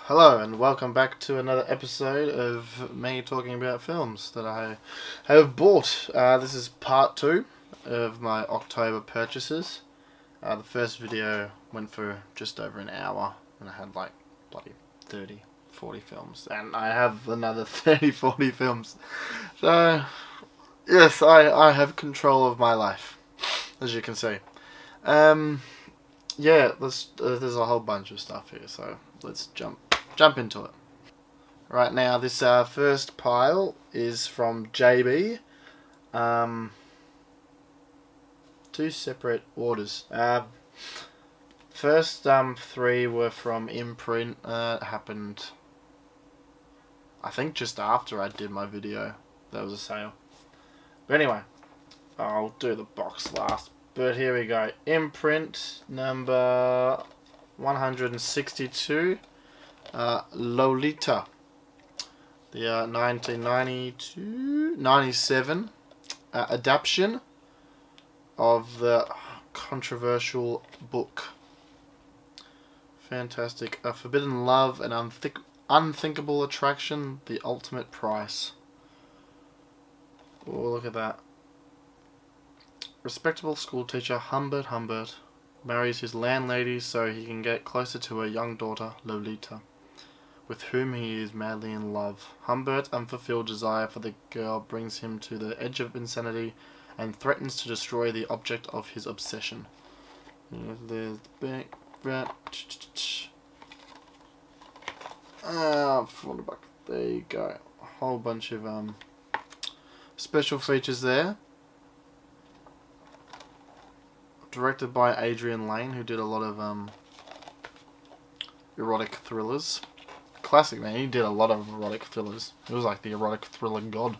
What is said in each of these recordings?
Hello and welcome back to another episode of me talking about films that I have bought. This is part 2 of my October purchases. The first video went for just over an hour and I had like bloody 30, 40 films. And I have another 30, 40 films. So, yes, I have control of my life, as you can see. Yeah, there's a whole bunch of stuff here, so let's jump into it. Right now, this first pile is from JB. Two separate orders. First 3 were from Imprint. It happened, I think, just after I did my video. There was a sale. But anyway, I'll do the box last. But here we go. Imprint number 162. Lolita. The 1997 adaptation of the controversial book. Fantastic. A forbidden love and unthinkable attraction, the ultimate price. Oh, look at that. Respectable schoolteacher Humbert marries his landlady so he can get closer to her young daughter, Lolita, with whom he is madly in love. Humbert's unfulfilled desire for the girl brings him to the edge of insanity and threatens to destroy the object of his obsession. There's the back. $400. There you go. A whole bunch of special features there. Directed by Adrian Lane, who did a lot of erotic thrillers. Classic, man. He did a lot of erotic thrillers. He was like the erotic thriller god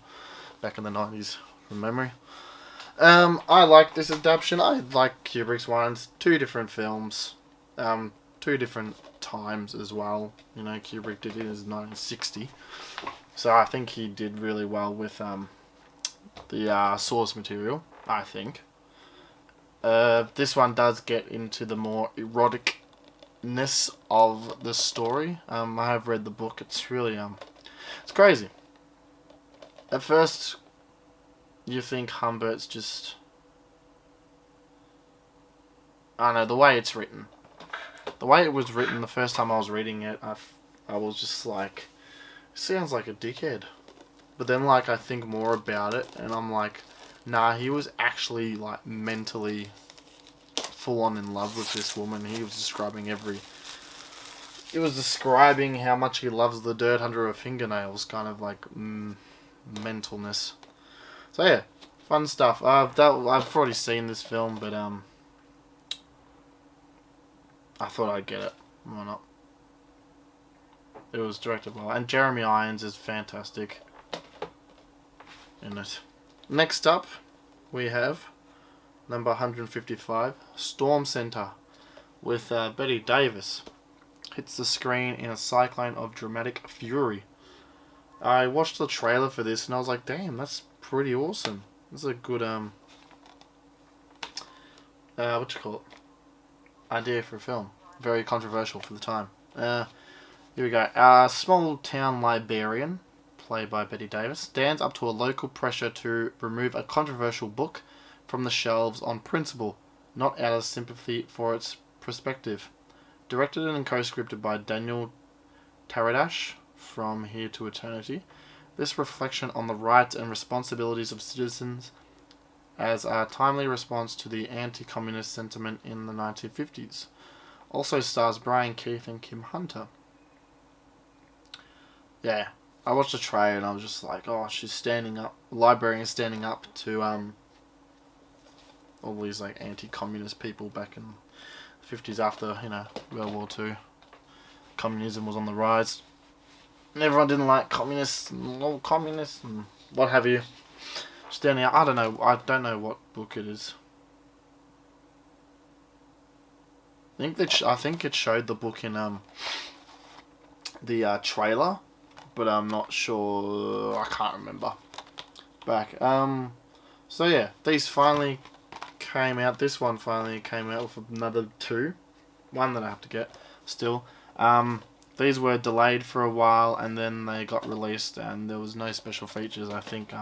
back in the 90s, from memory. I like this adaptation. I like Kubrick's ones. 2 different films. 2 different times as well. You know, Kubrick did it in 1960. So I think he did really well with the source material, I think. This one does get into the more eroticness of the story. I have read the book. It's really it's crazy. At first, you think Humbert's just, I don't know, the way it's written. The way it was written the first time I was reading it, I was just like, sounds like a dickhead. But then like I think more about it and I'm like, nah, he was actually like mentally full on in love with this woman. He was describing how much he loves the dirt under her fingernails, kind of like mentalness. So yeah, fun stuff. I've already seen this film, but I thought I'd get it. Why not? It was directed well, and Jeremy Irons is fantastic in it. Next up, we have number 155, Storm Center, with Betty Davis. Hits the screen in a cyclone of dramatic fury. I watched the trailer for this and I was like, damn, that's pretty awesome. This is a good idea for a film. Very controversial for the time. Here we go. A small town librarian, played by Betty Davis, stands up to a local pressure to remove a controversial book from the shelves on principle, not out of sympathy for its perspective. Directed and co-scripted by Daniel Taradash, From Here to Eternity, this reflection on the rights and responsibilities of citizens as a timely response to the anti-communist sentiment in the 1950s. Also stars Brian Keith and Kim Hunter. Yeah, I watched the trailer and I was just like, oh, she's standing up. The librarian is standing up to all these like anti-communist people back in the 50s after, you know, World War II. Communism was on the rise. And everyone didn't like communists and all communists and what have you. Standing up. I don't know what book it is. I think it showed the book in the trailer, but I'm not sure. I can't remember. Back. So yeah, these finally came out. This one finally came out with another 2. One that I have to get still. These were delayed for a while, and then they got released, and there was no special features. I think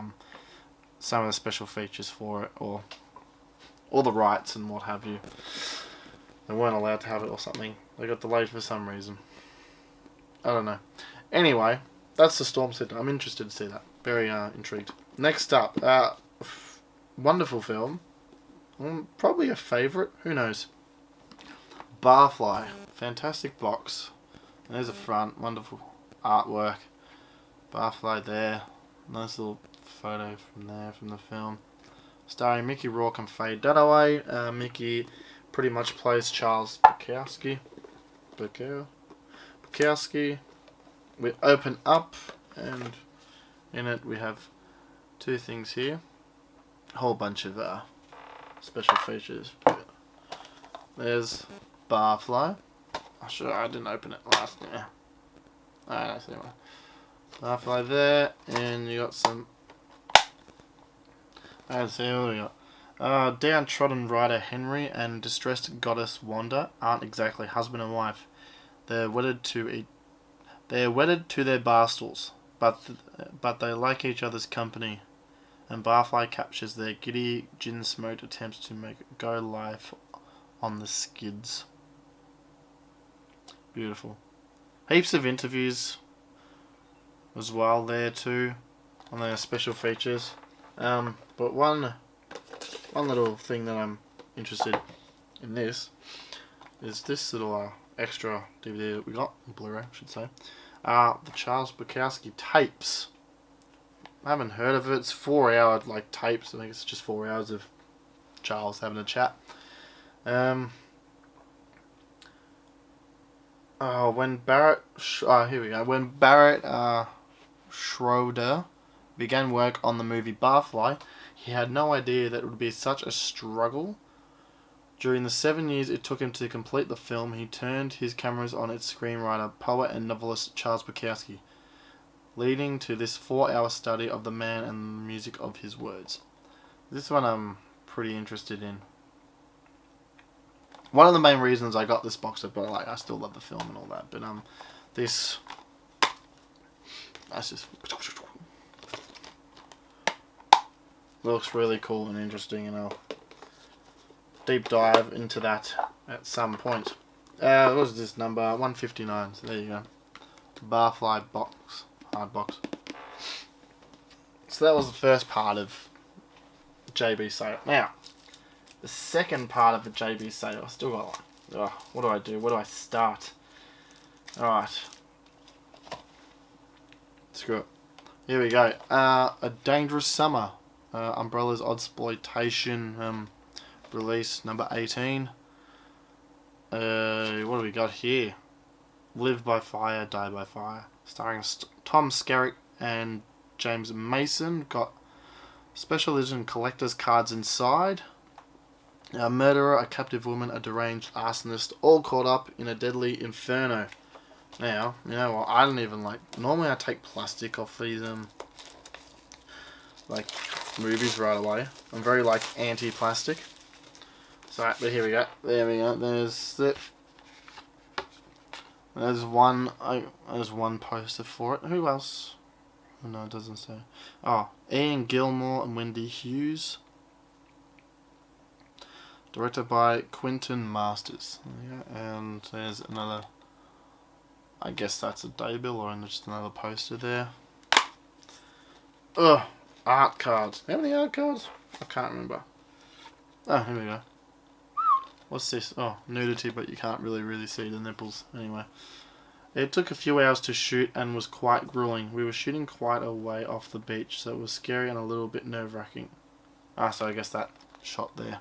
some of the special features for it, or all the rights and what have you, they weren't allowed to have it or something. They got delayed for some reason. I don't know. Anyway, that's the Storm Center. I'm interested to see that. Very intrigued. Next up, wonderful film. Probably a favourite. Who knows? Barfly. Fantastic box. And there's a front. Wonderful artwork. Barfly there. Nice little photo from there, from the film. Starring Mickey Rourke and Faye Dunaway. Mickey pretty much plays Charles Bukowski. Bukowski. We open up, and in it we have two things here. A whole bunch of special features. There's Barfly. Oh, sure, I didn't open it last time. Alright, that's anyway. Barfly there, and you got some. Let's see what we got. Downtrodden rider Henry and distressed goddess Wanda aren't exactly husband and wife. They're wedded to their bar stools, but they like each other's company. And Barfly captures their giddy, gin-smoked attempts to make it go live on the skids. Beautiful. Heaps of interviews as well there too, on their special features. But one little thing that I'm interested in this is this little extra DVD that we got, Blu-ray I should say. The Charles Bukowski tapes. I haven't heard of it. It's 4-hour tapes. I think it's just 4 hours of Charles having a chat. When Barrett Schroeder began work on the movie Barfly, he had no idea that it would be such a struggle. During the 7 years it took him to complete the film, he turned his cameras on its screenwriter, poet and novelist Charles Bukowski, leading to this 4-hour study of the man and the music of his words. This one I'm pretty interested in. One of the main reasons I got this box set, but I still love the film and all that. But that's just looks really cool and interesting, and I'll deep dive into that at some point. What was this number? 159. So there you go. Barfly box, hard box. So that was the first part of JB sale. Now, the second part of the JB sale. I still got what do I do? Where do I start? Alright. Screw it. Here we go. A Dangerous Summer. Umbrella's Oddsploitation release number 18. What do we got here? Live by Fire, Die by Fire. Starring Tom Skerritt and James Mason. Got special edition collector's cards inside. A murderer, a captive woman, a deranged arsonist, all caught up in a deadly inferno. Now, you know what, I don't even normally I take plastic off these, movies right away. I'm very, anti-plastic. So, but here we go. There we go. There's one poster for it. Who else? Oh, no, it doesn't say. Oh, Ian Gilmore and Wendy Hughes. Directed by Quentin Masters. Yeah, and there's another. I guess that's a day bill or just another poster there. Ugh, art cards. How many art cards? I can't remember. Oh, here we go. What's this? Oh, nudity, but you can't really see the nipples. Anyway. It took a few hours to shoot and was quite grueling. We were shooting quite a way off the beach, so it was scary and a little bit nerve-wracking. So I guess that shot there.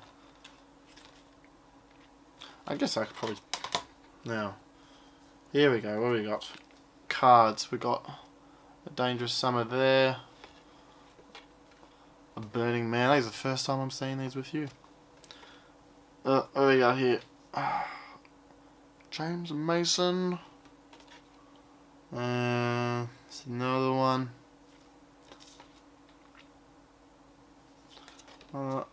I guess I could probably... Now, here we go. What do we got? Cards. We got A Dangerous Summer there. A Burning Man. That is the first time I'm seeing these with you. What do we got here? James Mason. It's another one. Oh,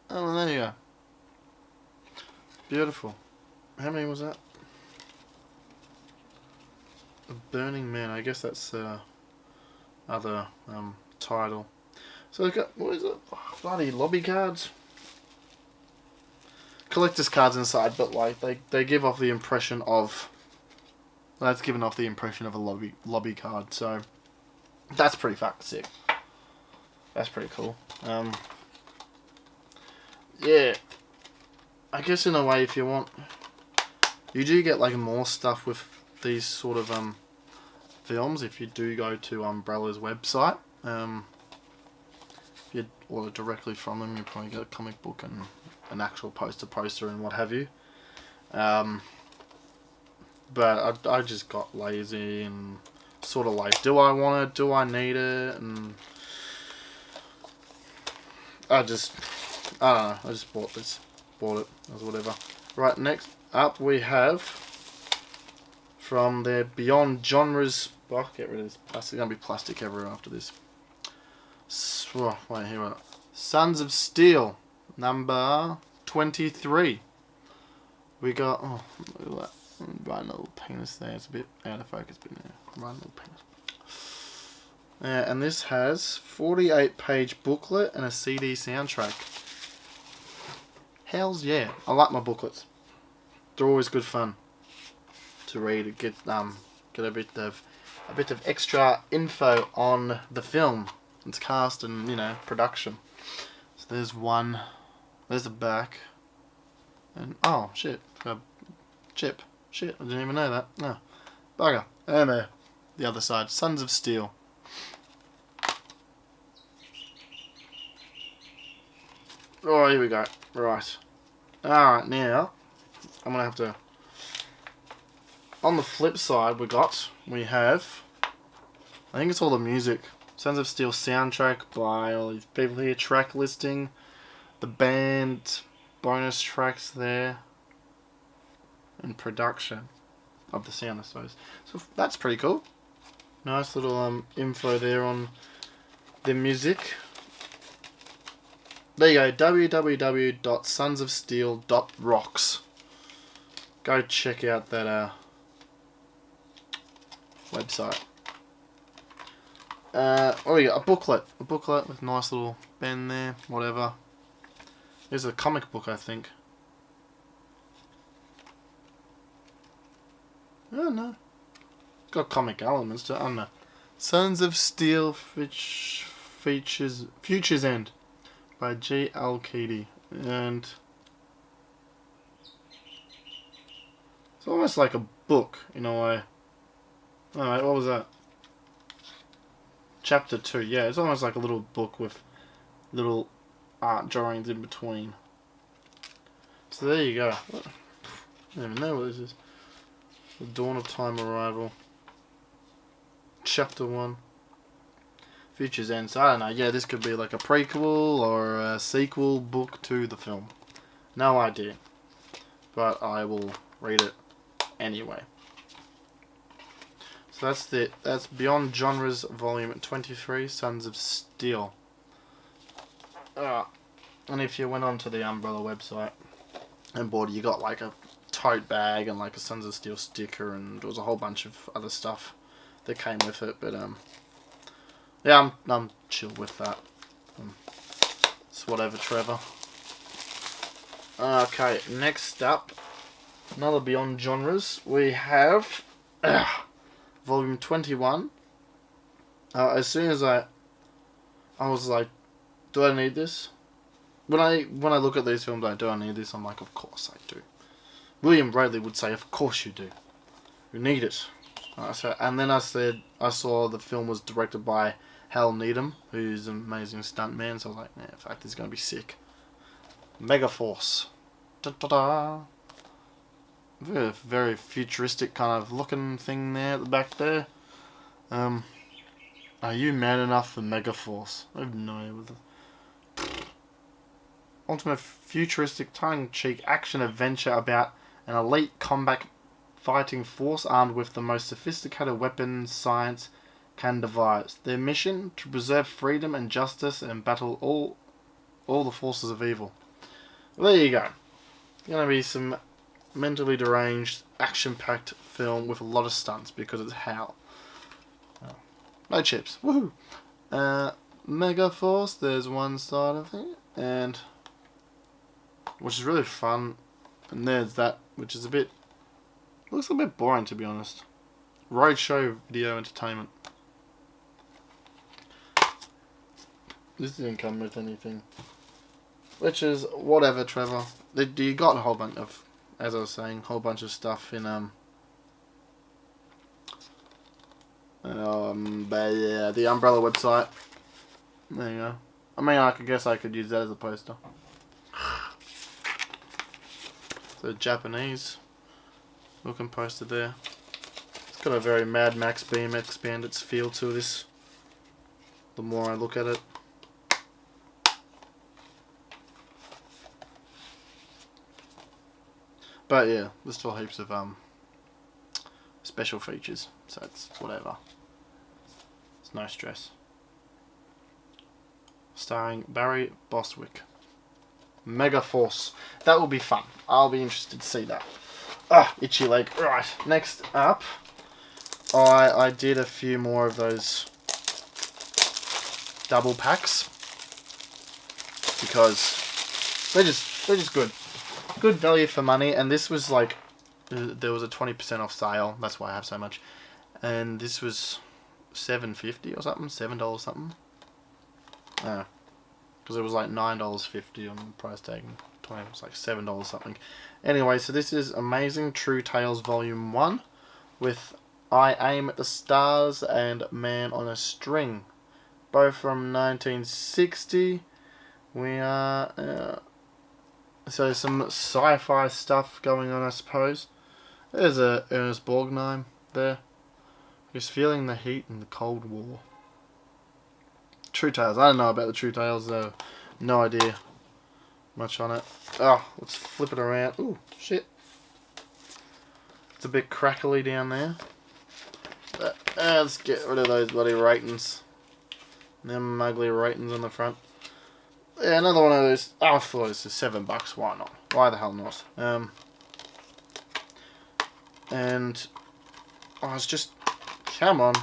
there you go. Beautiful. How many was that? A Burning Man. I guess that's other title. So we've got, what is it? Bloody lobby cards. Collector's cards inside, but like they give off the impression of. That's given off the impression of a lobby card. So that's pretty fucking sick. That's pretty cool. Yeah. I guess in a way, if you want, you do get like more stuff with these sort of films if you do go to Umbrella's website. If you order directly from them, you probably get a comic book and an actual poster and what have you. But I just got lazy and sort of like, do I want it? Do I need it? And I don't know. I just bought this. Bought it as whatever. Right, next up we have from their Beyond Genres. Oh, get rid of this plastic. Gonna be plastic everywhere after this. Wait, here we are. Sons of Steel, number 23. We got, oh, look at that. Right little penis there. It's a bit out of focus, but yeah, right little penis. And this has 48-page booklet and a CD soundtrack. Hells yeah, I like my booklets. They're always good fun to read. Get a bit of extra info on the film, its cast, and production. So there's one. There's the back. And oh shit, got a chip. Shit, I didn't even know that. No, bugger. And there, the other side. Sons of Steel. Oh, here we go. Right. Alright, now I'm gonna have to. On the flip side, we have. I think it's all the music. Sons of Steel soundtrack by all these people here. Track listing, the band, bonus tracks there, and production of the sound, I suppose. So that's pretty cool. Nice little info there on the music. There you go, www.sonsofsteel.rocks. Go check out that website. What do we got? A booklet with a nice little pen there, whatever. There's a comic book, I think. Oh no, it's got comic elements to it. I don't know. Sons of Steel Futures End by G. L. Keedy, and it's almost like a book in a way. Alright, what was that? Chapter 2, yeah, it's almost like a little book with little art drawings in between. So there you go. I don't even know what this is. The Dawn of Time Arrival. Chapter 1. Futures End. So I don't know, yeah, this could be like a prequel or a sequel book to the film. No idea. But I will read it anyway. So that's Beyond Genres Volume 23, Sons of Steel. And if you went onto the Umbrella website and bought it, you got like a tote bag and like a Sons of Steel sticker, and there was a whole bunch of other stuff that came with it. But yeah, I'm chill with that. It's whatever, Trevor. Okay, next up, another Beyond Genres. We have Volume 21. As soon as I was like, do I need this? When I look at these films, like, do I need this? I'm like, of course I do. William Bradley would say, of course you do. You need it. And then I saw the film was directed by Hal Needham, who's an amazing stuntman. So I was like, yeah, in fact, this is going to be sick. Megaforce. Da-da-da. Very, very futuristic kind of looking thing there at the back there. Are you man enough for Megaforce? I have no idea what ultimate futuristic tongue-in-cheek action adventure about an elite combat fighting force armed with the most sophisticated weapons science can devise. Their mission, to preserve freedom and justice and battle all the forces of evil. Well, there you go. going to be some mentally deranged, action-packed film with a lot of stunts because it's Hal. Oh. No chips. Woohoo! Mega Force, there's one side of it, and which is really fun. And there's that, which is looks a bit boring, to be honest. Roadshow Video Entertainment. This didn't come with anything. Which is whatever, Trevor. You got a whole bunch of, as I was saying, whole bunch of stuff in but yeah, the Umbrella website. There you go. I mean, I guess I could use that as a poster. The Japanese looking poster there. It's got a very Mad Max BMX Bandits feel to this. The more I look at it. But yeah, there's still heaps of special features, so it's whatever. It's no stress. Starring Barry Bostwick. Mega Force. That will be fun. I'll be interested to see that. Ah, itchy leg. Right, next up, I did a few more of those double packs because they're just good. Good value for money, and this was like there was a 20% off sale. That's why I have so much. And this was $7.50 or something, $7 something. Because it was like $9.50 on the price tag. It was like $7 something. Anyway, so this is Amazing True Tales Volume 1 with I Aim at the Stars and Man on a String, both from 1960. We are so some sci-fi stuff going on, I suppose. There's a Ernest Borgnine there. He's feeling the heat in the Cold War. True Tales. I don't know about the True Tales though. No idea much on it. Oh, let's flip it around. Ooh, shit. It's a bit crackly down there. But, let's get rid of those bloody ratings. Them ugly ratings on the front. Yeah, another one of those. Oh, I thought this is $7. Why not? Why the hell not? And I was just, come on,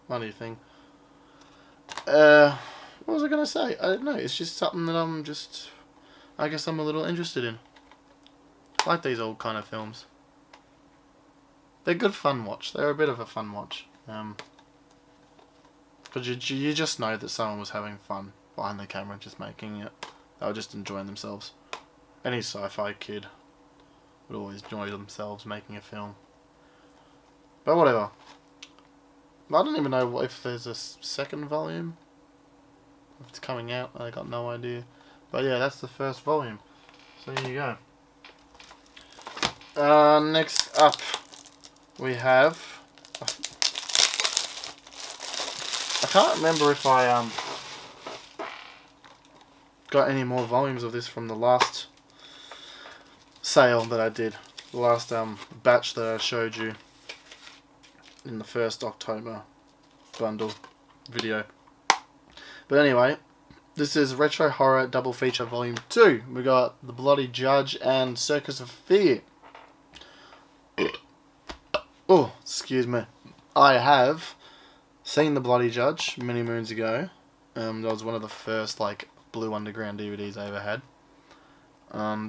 bloody thing. What was I gonna say? I don't know. It's just something that I guess I'm a little interested in. I like these old kind of films. They're good fun watch. They're a bit of a fun watch. Because you just know that someone was having fun behind the camera just making it. They were just enjoying themselves. Any sci-fi kid would always enjoy themselves making a film. But whatever. I don't even know if there's a second volume. If it's coming out, I got no idea. But yeah, that's the first volume. So there you go. Next up, we have. I can't remember if I got any more volumes of this from the last sale that I did. The last batch that I showed you in the first October bundle video. But anyway, this is Retro Horror Double Feature Volume 2. We got The Bloody Judge and Circus of Fear. Oh, excuse me. I have seen The Bloody Judge many moons ago. That was one of the first like Blue Underground DVDs I ever had.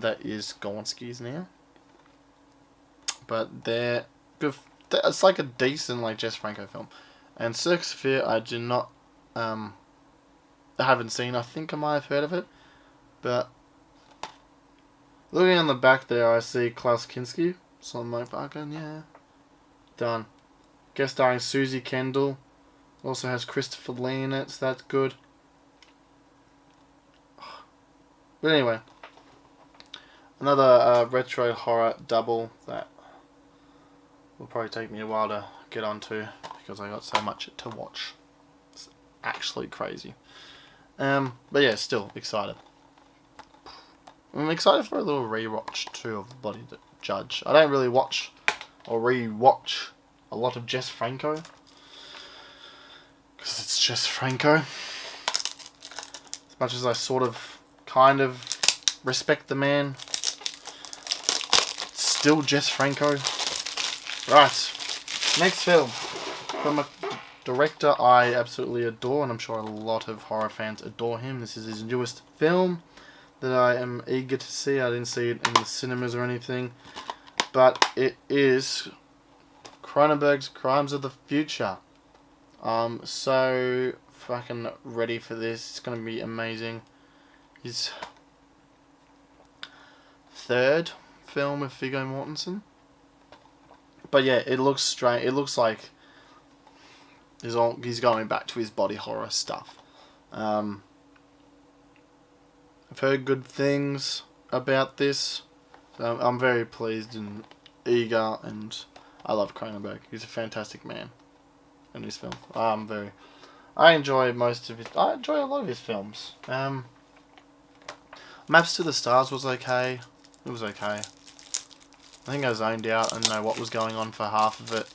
That is Gonski's now. But they're good. It's like a decent like Jess Franco film. And Circus of Fear I do not I haven't seen. I think I might have heard of it. But looking on the back there I see Klaus Kinski. So I'm like, fucking yeah. Done. Guest starring Susie Kendall. Also has Christopher Lee in it, so that's good. But anyway, another retro horror double that will probably take me a while to get onto because I got so much to watch. It's actually crazy. But yeah, still excited. I'm excited for a little rewatch too of The Bloody Judge. I don't really watch or rewatch a lot of Jess Franco because it's Jess Franco. As much as I sort of kind of respect the man, still Jess Franco. Right. Next film. From a director I absolutely adore, and I'm sure a lot of horror fans adore him. This is his newest film that I am eager to see. I didn't see it in the cinemas or anything. But it is Cronenberg's Crimes of the Future. So fucking ready for this. It's gonna be amazing. His third film with Viggo Mortensen. But yeah, it looks strange. It looks like he's going back to his body horror stuff. I've heard good things about this. So I'm very pleased and eager, and I love Cronenberg. He's a fantastic man in this film. I enjoy I enjoy a lot of his films. Maps to the Stars was okay. It was okay. I think I zoned out and know what was going on for half of it.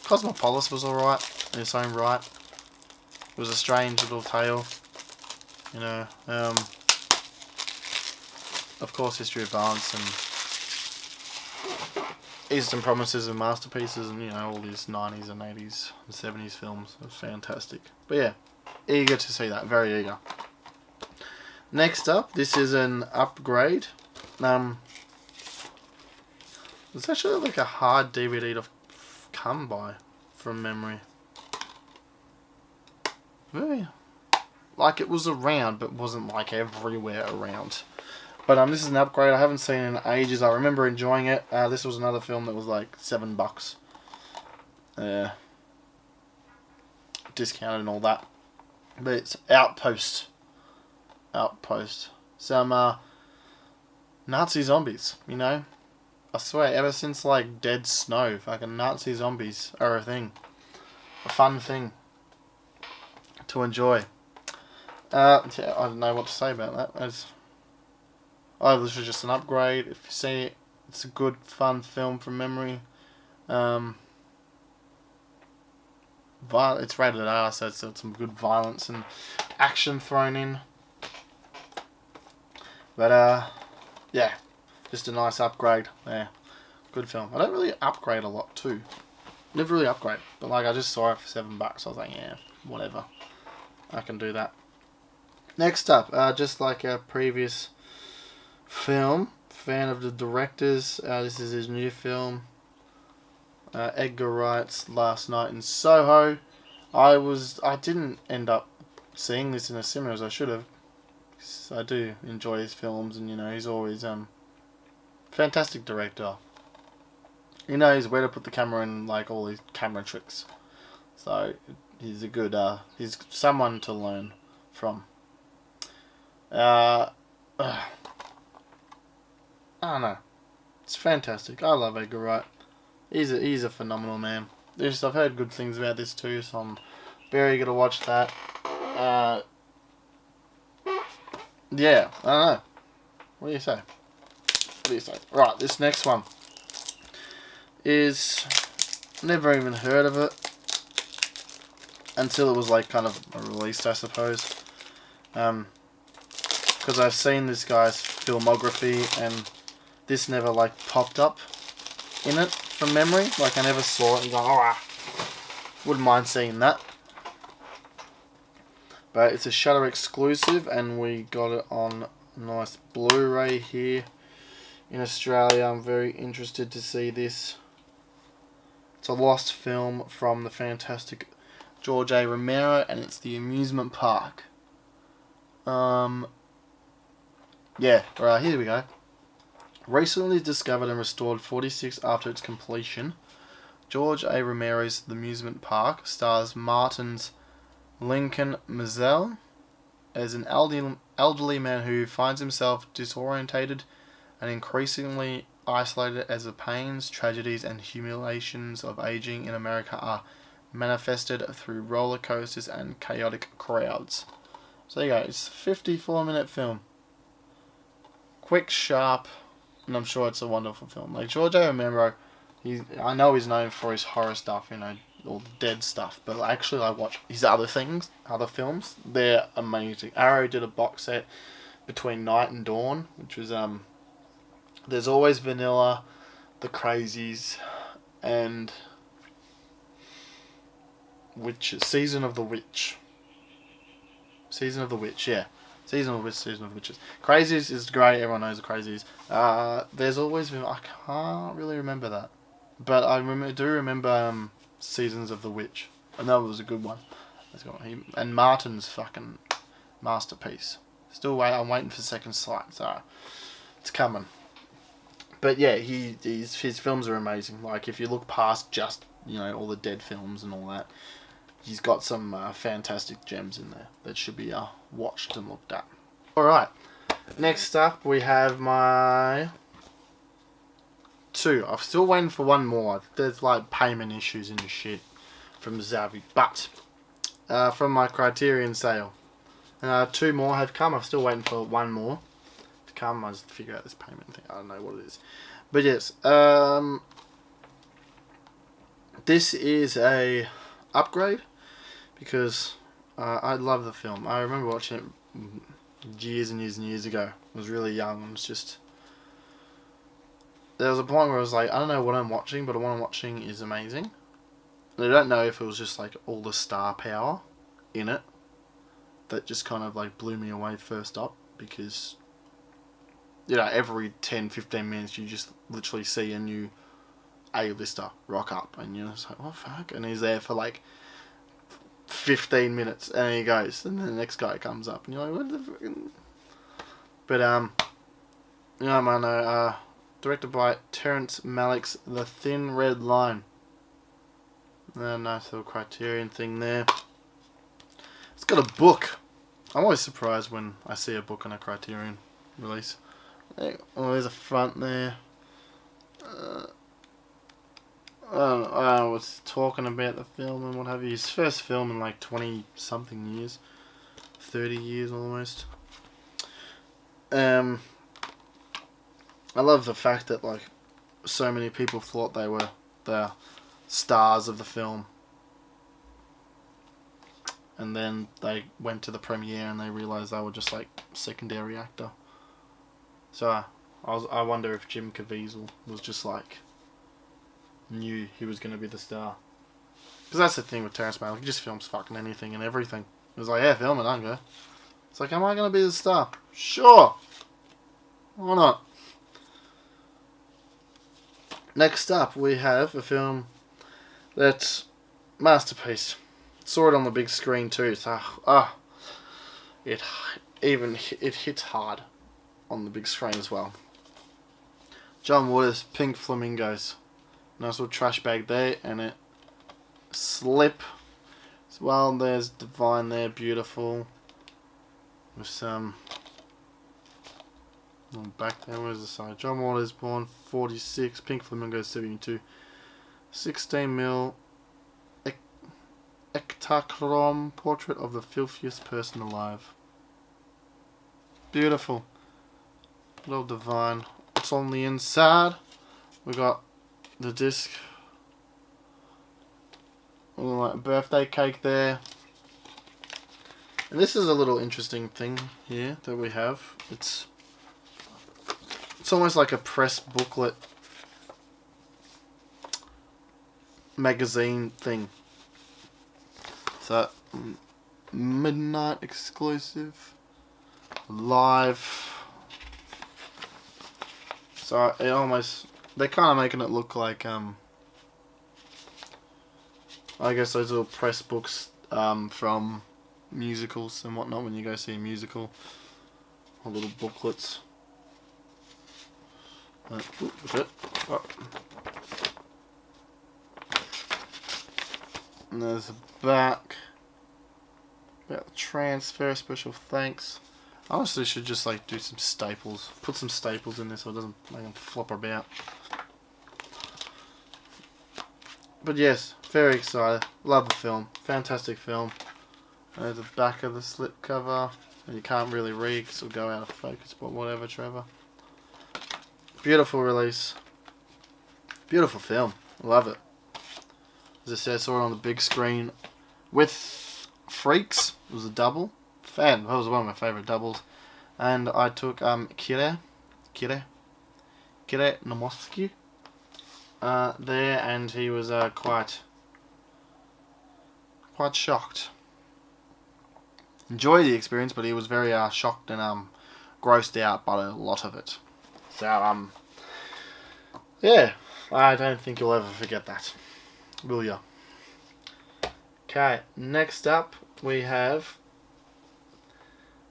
Cosmopolis was alright in its own right. It was a strange little tale. You know. Of course, History of Violence and Eastern Promises and Masterpieces, and you know, all these 90s and 80s and 70s films. It was fantastic. But yeah, eager to see that. Very eager. Next up, this is an upgrade. It's actually like a hard DVD to come by from memory. Very, like it was around, but wasn't like everywhere around. But this is an upgrade. I haven't seen it in ages. I remember enjoying it. This was another film that was like $7. Discounted and all that. But it's Outpost. Some Nazi zombies, you know? I swear, ever since like Dead Snow, fucking Nazi zombies are a thing. A fun thing to enjoy. Yeah, I don't know what to say about that. This was just an upgrade. If you see it, it's a good, fun film from memory. It's rated R, so it's got some good violence and action thrown in. But yeah, just a nice upgrade. Yeah, good film. I don't really upgrade a lot too. Never really upgrade, but like I just saw it for $7. I was like, yeah, whatever. I can do that. Next up, just like our previous film, fan of the director's. This is his new film. Edgar Wright's Last Night in Soho. I didn't end up seeing this in the cinema as I should have. I do enjoy his films, and you know he's always fantastic director. He knows where to put the camera in, like all these camera tricks. So he's a good he's someone to learn from. I don't know. It's fantastic. I love Edgar Wright. He's a phenomenal man. I've heard good things about this too, so I'm very eager to watch that. Yeah, I don't know. What do you say? Right, this next one is never even heard of it until it was like kind of released, I suppose. Because I've seen this guy's filmography and this never like popped up in it from memory. Like I never saw it and go, wouldn't mind seeing that. But it's a Shudder exclusive, and we got it on a nice Blu-ray here in Australia. I'm very interested to see this. It's a lost film from the fantastic George A. Romero, and it's The Amusement Park. Yeah, alright, here we go. Recently discovered and restored 46 after its completion, George A. Romero's The Amusement Park stars Martin's Lincoln Mazel as an elderly man who finds himself disorientated and increasingly isolated as the pains, tragedies, and humiliations of aging in America are manifested through roller coasters and chaotic crowds. So there you go, it's a 54-minute film. Quick, sharp, and I'm sure it's a wonderful film. Like George A. Romero, I know he's known for his horror stuff, you know, all the dead stuff, but actually I watch his other films, they're amazing. Arrow did a box set between Night and Dawn, which was There's Always Vanilla, The Crazies, and Season of the Witch. Season of the Witch, yeah. Season of the Witches. Crazies is great, everyone knows the Crazies. There's Always Vanilla, I can't really remember that. But I do remember Seasons of the Witch. And that was a good one. And Martin's fucking masterpiece. I'm waiting for Second Sight, so it's coming. But yeah, his films are amazing. Like, if you look past just, all the dead films and all that, he's got some fantastic gems in there that should be watched and looked at. Alright, next up we have my 2. I'm still waiting for one more. There's like payment issues and shit from Zavi. But from my Criterion sale, 2 more have come. I'm still waiting for one more to come. I just figure out this payment thing. I don't know what it is. But yes, this is a upgrade because I love the film. I remember watching it years and years and years ago. I was really young and it's just... There was a point where I was like, I don't know what I'm watching, but what I'm watching is amazing. And I don't know if it was just like all the star power in it that just kind of like blew me away first up, because every 10-15 minutes you just literally see a new A-lister rock up and you're just like, what the fuck? And he's there for like 15 minutes and then he goes and then the next guy comes up and you're like, what the fucking... But man, directed by Terrence Malick's The Thin Red Line. Nice little Criterion thing there. It's got a book. I'm always surprised when I see a book on a Criterion release. There's a front there. I don't know what's talking about the film and what have you. His first film in like 20 something years. 30 years almost. I love the fact that like so many people thought they were the stars of the film, and then they went to the premiere and they realised they were just like secondary actor. So I wonder if Jim Caviezel was just like knew he was going to be the star, because that's the thing with Terrence Malick. He just films fucking anything and everything. He was like, yeah, film it, I don't go. It's like, am I going to be the star? Sure, why not? Next up, we have a film that's masterpiece. Saw it on the big screen too, so it hits hard on the big screen as well. John Waters' Pink Flamingos. Nice little trash bag there, and it slip as well. There's Divine there, beautiful, with some back there. Where's the side? John Waters, born 46, Pink Flamingos 72, 16mm Ektachrome portrait of the filthiest person alive. Beautiful. Little Divine. What's on the inside? We got the disc. Like birthday cake there. And this is a little interesting thing here that we have. It's almost like a press booklet magazine thing. So midnight exclusive, live. So they're kind of making it look like I guess those little press books from musicals and whatnot when you go see a musical, or little booklets. And there's the back. About the transfer, special thanks. I honestly should just like do some staples. Put some staples in there so it doesn't make them flop about. But yes, very excited. Love the film. Fantastic film. There's the back of the slipcover. You can't really read because it'll go out of focus, but whatever, Trevor. Beautiful release. Beautiful film. Love it. As I said, I saw it on the big screen with Freaks. It was a double. That was one of my favourite doubles. And I took Kire Nomoski there, and he was quite shocked. Enjoyed the experience, but he was very shocked and grossed out by a lot of it. So yeah, I don't think you'll ever forget that, will ya? Okay, next up we have,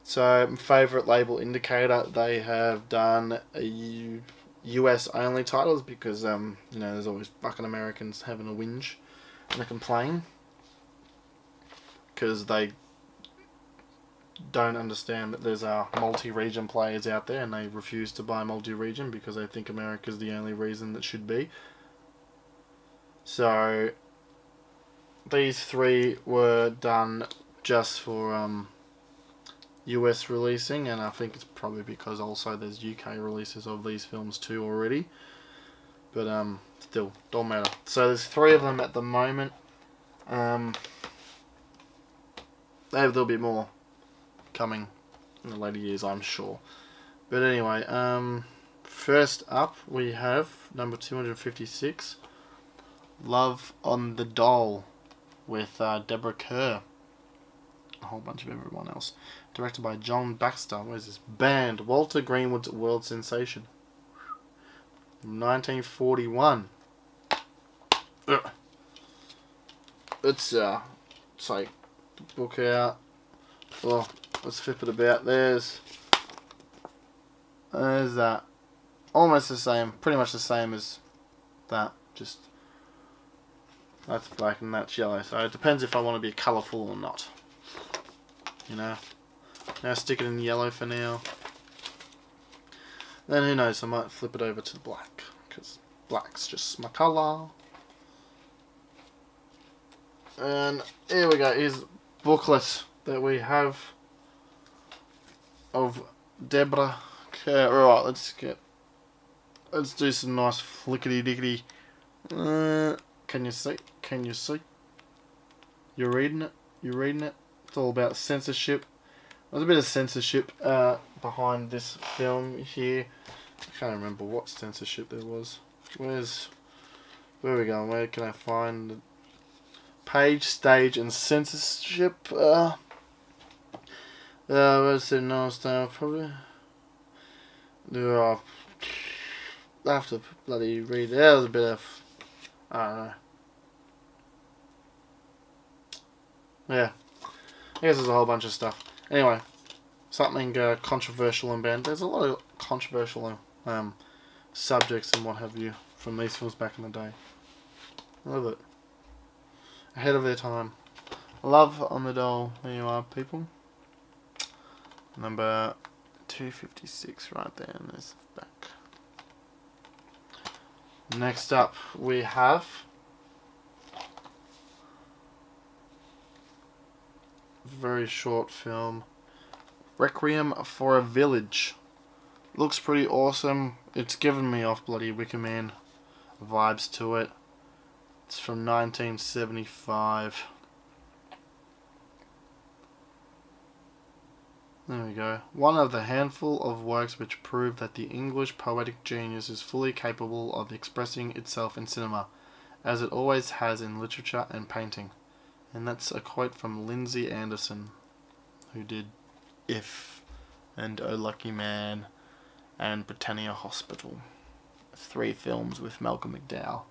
so favourite label indicator. They have done a US only titles because you know, there's always fucking Americans having a whinge and a complain because they don't understand that there's multi-region players out there, and they refuse to buy multi-region because they think America's the only reason that should be. So these three were done just for US releasing, and I think it's probably because also there's UK releases of these films too already. But still, don't matter. So there's three of them at the moment. There'll be more coming in the later years, I'm sure. But anyway, first up we have number 256, Love on the Doll, with Deborah Kerr, a whole bunch of everyone else. Directed by John Baxter. Where's this? Band, Walter Greenwood's World Sensation. 1941. It's like the book out. Well, let's flip it about. There's that. Almost the same, pretty much the same as that. Just that's black and that's yellow. So it depends if I want to be colourful or not. You know. Now stick it in yellow for now. Then who knows? I might flip it over to the black because black's just my colour. And here we go. Here's booklet that we have of Deborah Kerr. Right, let's do some nice flickety dickety. Can you see? Can you see? You're reading it. You're reading it. It's all about censorship. There's a bit of censorship behind this film here. I can't remember what censorship there was. Where are we going? Where can I find the page, stage, and censorship? Where's the no style? Probably. I have to bloody read. There was a bit of, I don't know. Yeah, I guess there's a whole bunch of stuff. Anyway, something controversial and banned. There's a lot of controversial subjects and what have you from these films back in the day. I love it. Ahead of their time. Love on the Doll. There you are, people. Number 256 right there, and there's the back. Next up we have very short film, Requiem for a Village. Looks pretty awesome. It's given me off bloody Wicker Man vibes to it. It's from 1975. There we go. One of the handful of works which prove that the English poetic genius is fully capable of expressing itself in cinema, as it always has in literature and painting. And that's a quote from Lindsay Anderson, who did If and Oh Lucky Man and Britannia Hospital. 3 films with Malcolm McDowell.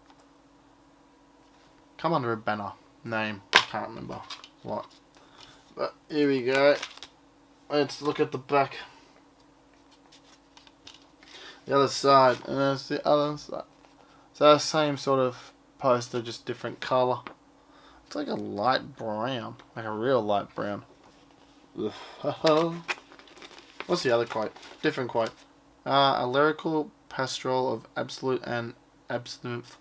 Come under a banner. Name, I can't remember what. But here we go. Let's look at the back. The other side, and there's the other side. So same sort of poster, just different colour. It's like a light brown, like a real light brown. What's the other quote? Different quote. A lyrical pastoral of absolute and abstinent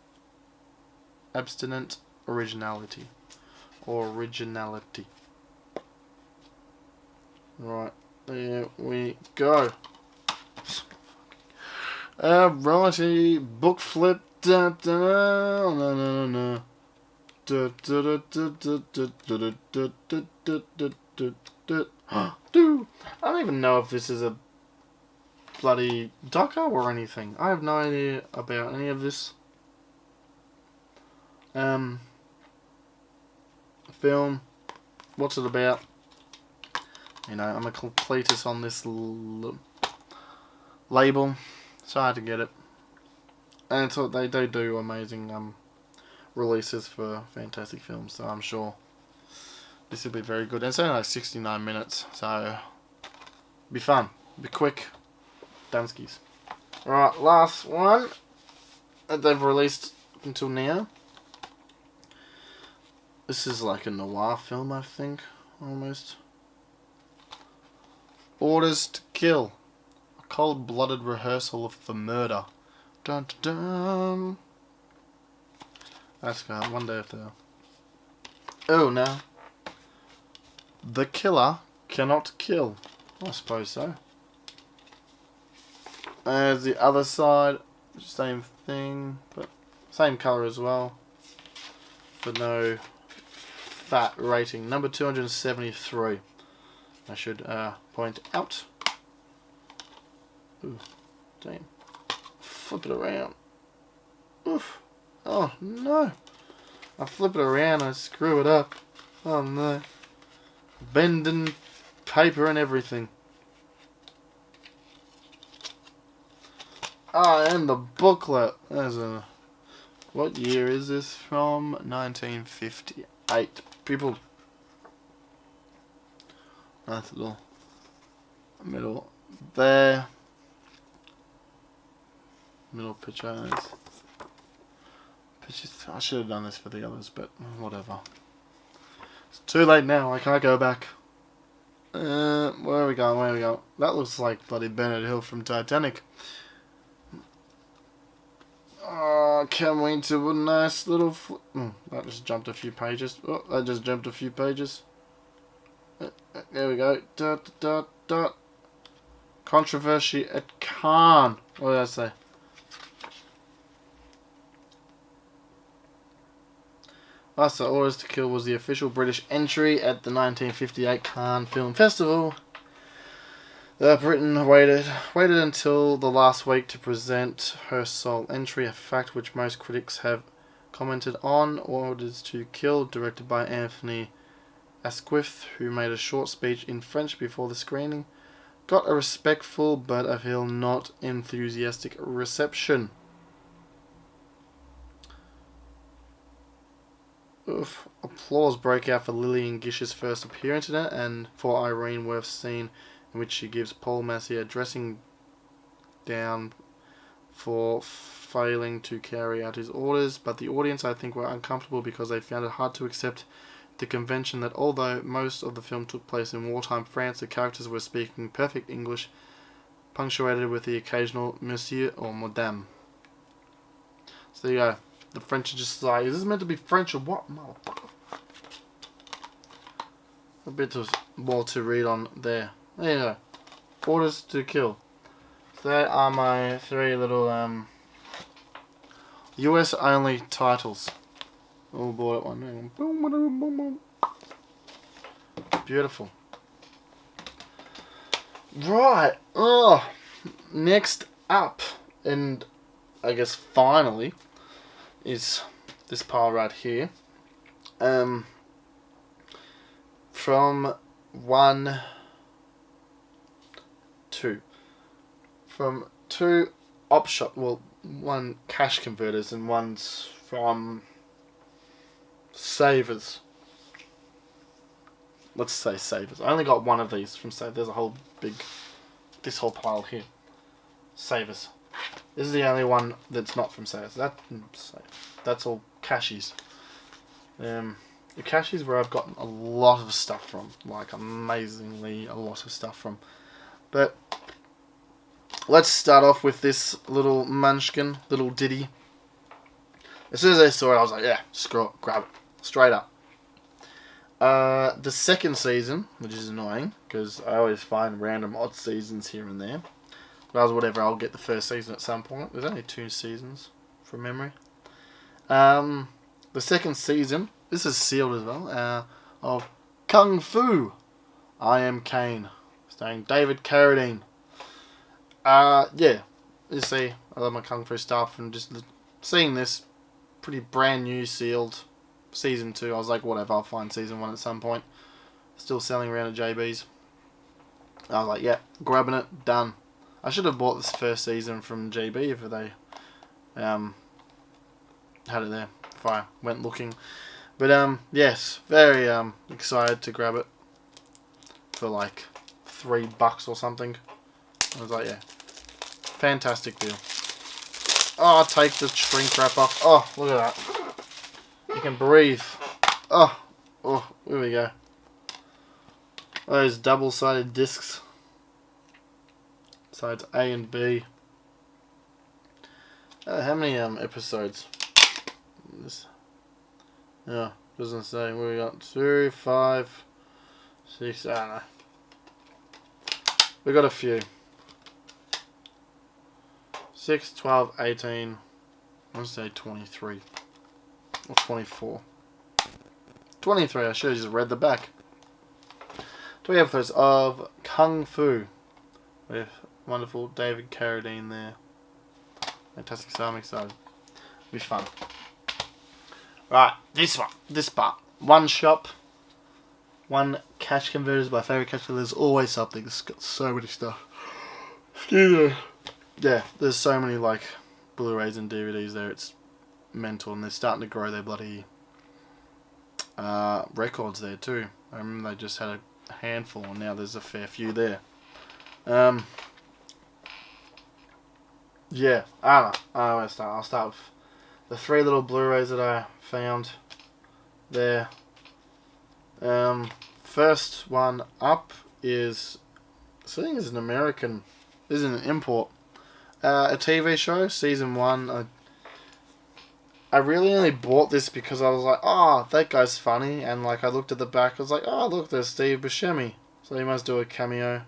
originality. Right, there we go. Righty, book flip. Da, da, no, no, no. Da, da, da, da, da, da, da, da, da, da, da. I don't even know if this is a bloody doco or anything. I have no idea about any of this. Film. What's it about? You know, I'm a completist on this label, so I had to get it. And it's what they do amazing releases for fantastic films, so I'm sure this will be very good. And it's only like 69 minutes, so be fun, be quick, Danskis. Alright, last one that they've released until now. This is like a noir film, I think, almost. Orders to Kill. A cold-blooded rehearsal for murder. Dun dun dun. That's good. I wonder if they're... Oh, no. The killer cannot kill. I suppose so. There's the other side. Same thing, but same colour as well. But no fat rating. Number 273. I should point out. Ooh, damn. Flip it around. Oof. Oh no. I flip it around, I screw it up. Oh no. Bending paper and everything. Ah, and the booklet. There's a... What year is this from? 1958. People... Nice little middle there. Middle picture. I should have done this for the others, but whatever. It's too late now. I can't go back. Where are we going? Where are we going? That looks like bloody Bernard Hill from Titanic. Oh, coming to a nice little... that just jumped a few pages. Oh, that just jumped a few pages. There we go. Dot, dot, dot. Controversy at Cannes. What did I say? So Orders to Kill was the official British entry at the 1958 Cannes Film Festival. Britain waited until the last week to present her sole entry, a fact which most critics have commented on. Orders to Kill, directed by Anthony Asquith, who made a short speech in French before the screening, got a respectful but I feel not enthusiastic reception. Applause broke out for Lillian Gish's first appearance in it, and for Irene Worth's scene in which she gives Paul Massey a dressing down for failing to carry out his orders, but the audience, I think, were uncomfortable because they found it hard to accept the convention that although most of the film took place in wartime France, the characters were speaking perfect English, punctuated with the occasional Monsieur or Madame. So there you go. The French are just like, is this meant to be French or what, motherfucker? A bit more to read on there. There you go. Orders to Kill. So there are my three little US only titles. All bought at one. Boom, boom, boom, boom. Beautiful. Right. Oh, next up, and I guess finally, is this pile right here. From two op shop, well, one cash converters and one's from Savers. Let's say Savers. I only got one of these from Savers. There's a whole big, this whole pile here. Savers. This is the only one that's not from Savers. That's all cashies. The cashies where I've gotten a lot of stuff from, like amazingly a lot of stuff from. But let's start off with this little munchkin, little ditty. As soon as I saw it, I was like, yeah, screw it, grab it, straight up. The second season, which is annoying, because I always find random odd seasons here and there. But whatever, I'll get the first season at some point. There's only 2 seasons, from memory. The second season, this is sealed as well, of Kung Fu, I Am Kane, starring David Carradine. Yeah. You see, I love my Kung Fu stuff, and just seeing this pretty brand new sealed season 2, I was like, whatever, I'll find season 1 at some point. Still selling around at JB's. I was like, yeah, grabbing it, done. I should have bought this first season from GB if they had it there, if I went looking. But yes, very excited to grab it for like $3 or something. I was like, yeah, fantastic deal. Oh, I'll take the shrink wrap off. Oh, look at that. You can breathe. Oh, here we go. Those double-sided discs. Sides A and B. How many episodes? This, yeah, doesn't say. We got 2, 5, 6. I don't know. We got a few. 6, 12, 18. Let's say 23 or 24. 23. I should have just read the back. 20 episodes of Kung Fu with wonderful David Carradine there. Fantastic, so I'm excited. It'll be fun. Right, this part. One shop, one cash converters. My favourite cash converter is always something. It's got so many stuff. Excuse me. Yeah, there's so many like Blu-rays and DVDs there. It's mental, and they're starting to grow their bloody records there too. I remember they just had a handful, and now there's a fair few there. Yeah, I don't know. I don't know where to start. I'll start with the 3 little Blu-rays that I found there. First one up is, I think it's an American, isn't an import. A TV show, season 1. I really only bought this because I was like, oh, that guy's funny, and like I looked at the back, I was like, oh, look, there's Steve Buscemi, so he must do a cameo.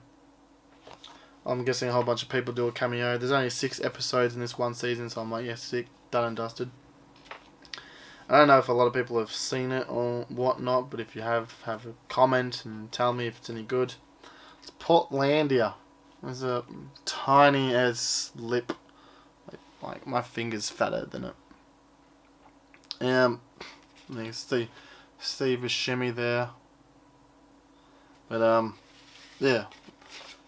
I'm guessing a whole bunch of people do a cameo. There's only 6 episodes in this one season, so I'm like, yeah, sick, done and dusted. I don't know if a lot of people have seen it or whatnot, but if you have a comment and tell me if it's any good. It's Portlandia. There's a tiny as lip, like my finger's fatter than it. There's Steve Buscemi there. But yeah,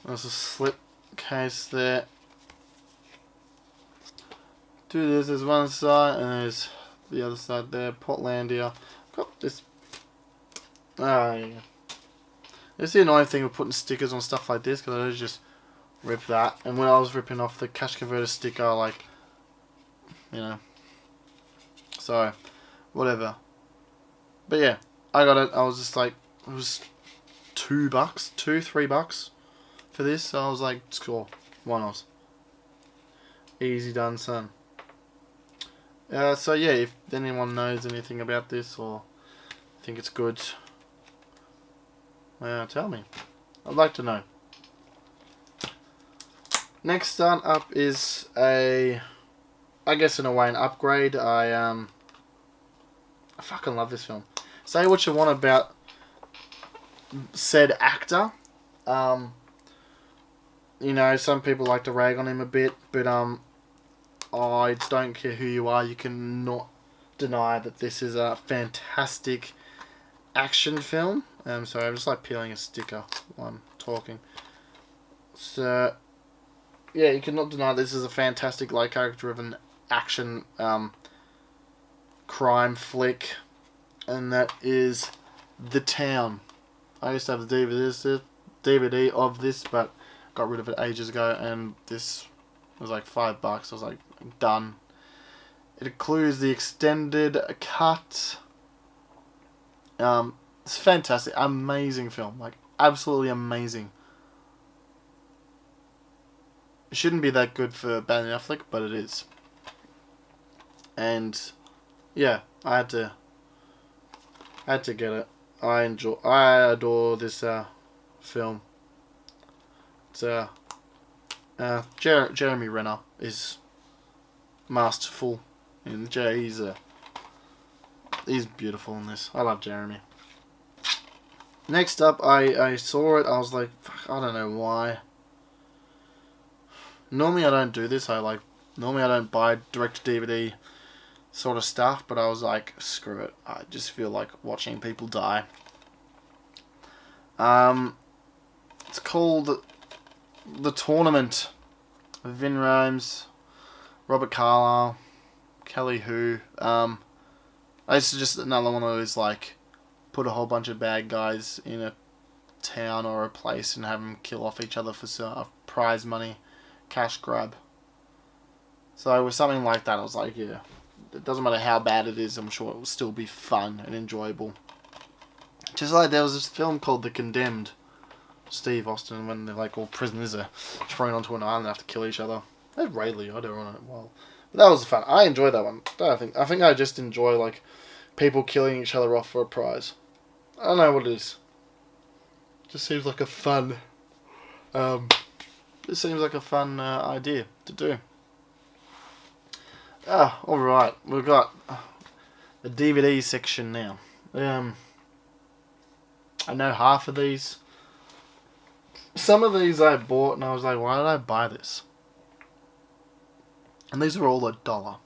there's a slip case there. There's one side and there's the other side there. Portlandia. Got this. Yeah. It's the annoying thing with putting stickers on stuff like this, because I just rip that. And when I was ripping off the cash converter sticker, like, you know, so whatever. But yeah, I got it. I was just like, it was $3 for this. So I was like, score, why not? Easy done, son. So yeah, if anyone knows anything about this or think it's good, tell me. I'd like to know. Next start up is I guess in a way an upgrade. I fucking love this film. Say what you want about said actor. You know, some people like to rag on him a bit, but I don't care who you are, you cannot deny that this is a fantastic action film. Sorry, I'm just like peeling a sticker while I'm talking. So, yeah, you cannot deny this is a fantastic, like, character-driven action crime flick, and that is The Town. I used to have the DVD of this, but got rid of it ages ago, and this was like $5. I was like, done. It includes the extended cut. It's fantastic, amazing film, like absolutely amazing. It shouldn't be that good for Ben Affleck, but it is. And yeah, I had to get it. I adore this film. It's Jeremy Renner is masterful, and he's beautiful in this. I love Jeremy. Next up, I saw it. I was like, fuck, I don't know why. Normally I don't do this. Normally I don't buy direct to DVD sort of stuff, but I was like, screw it. I just feel like watching people die. It's called The Tournament. Vin Rhames, Robert Carlyle, Kelly Hu. It's just another one of those, like, put a whole bunch of bad guys in a town or a place and have them kill off each other for prize money, cash grab. So with something like that, I was like, yeah, it doesn't matter how bad it is, I'm sure it will still be fun and enjoyable. Just like there was this film called The Condemned, Steve Austin, when they're like all prisoners are thrown onto an island and have to kill each other. They had Ray Liotta on it. Well, but that was fun. I enjoyed that one. I think I just enjoy like people killing each other off for a prize. I don't know what it is. It just seems like a fun. It seems like a fun idea to do. All right. We've got a DVD section now. I know half of these. Some of these I bought and I was like, why did I buy this? And these are all $1.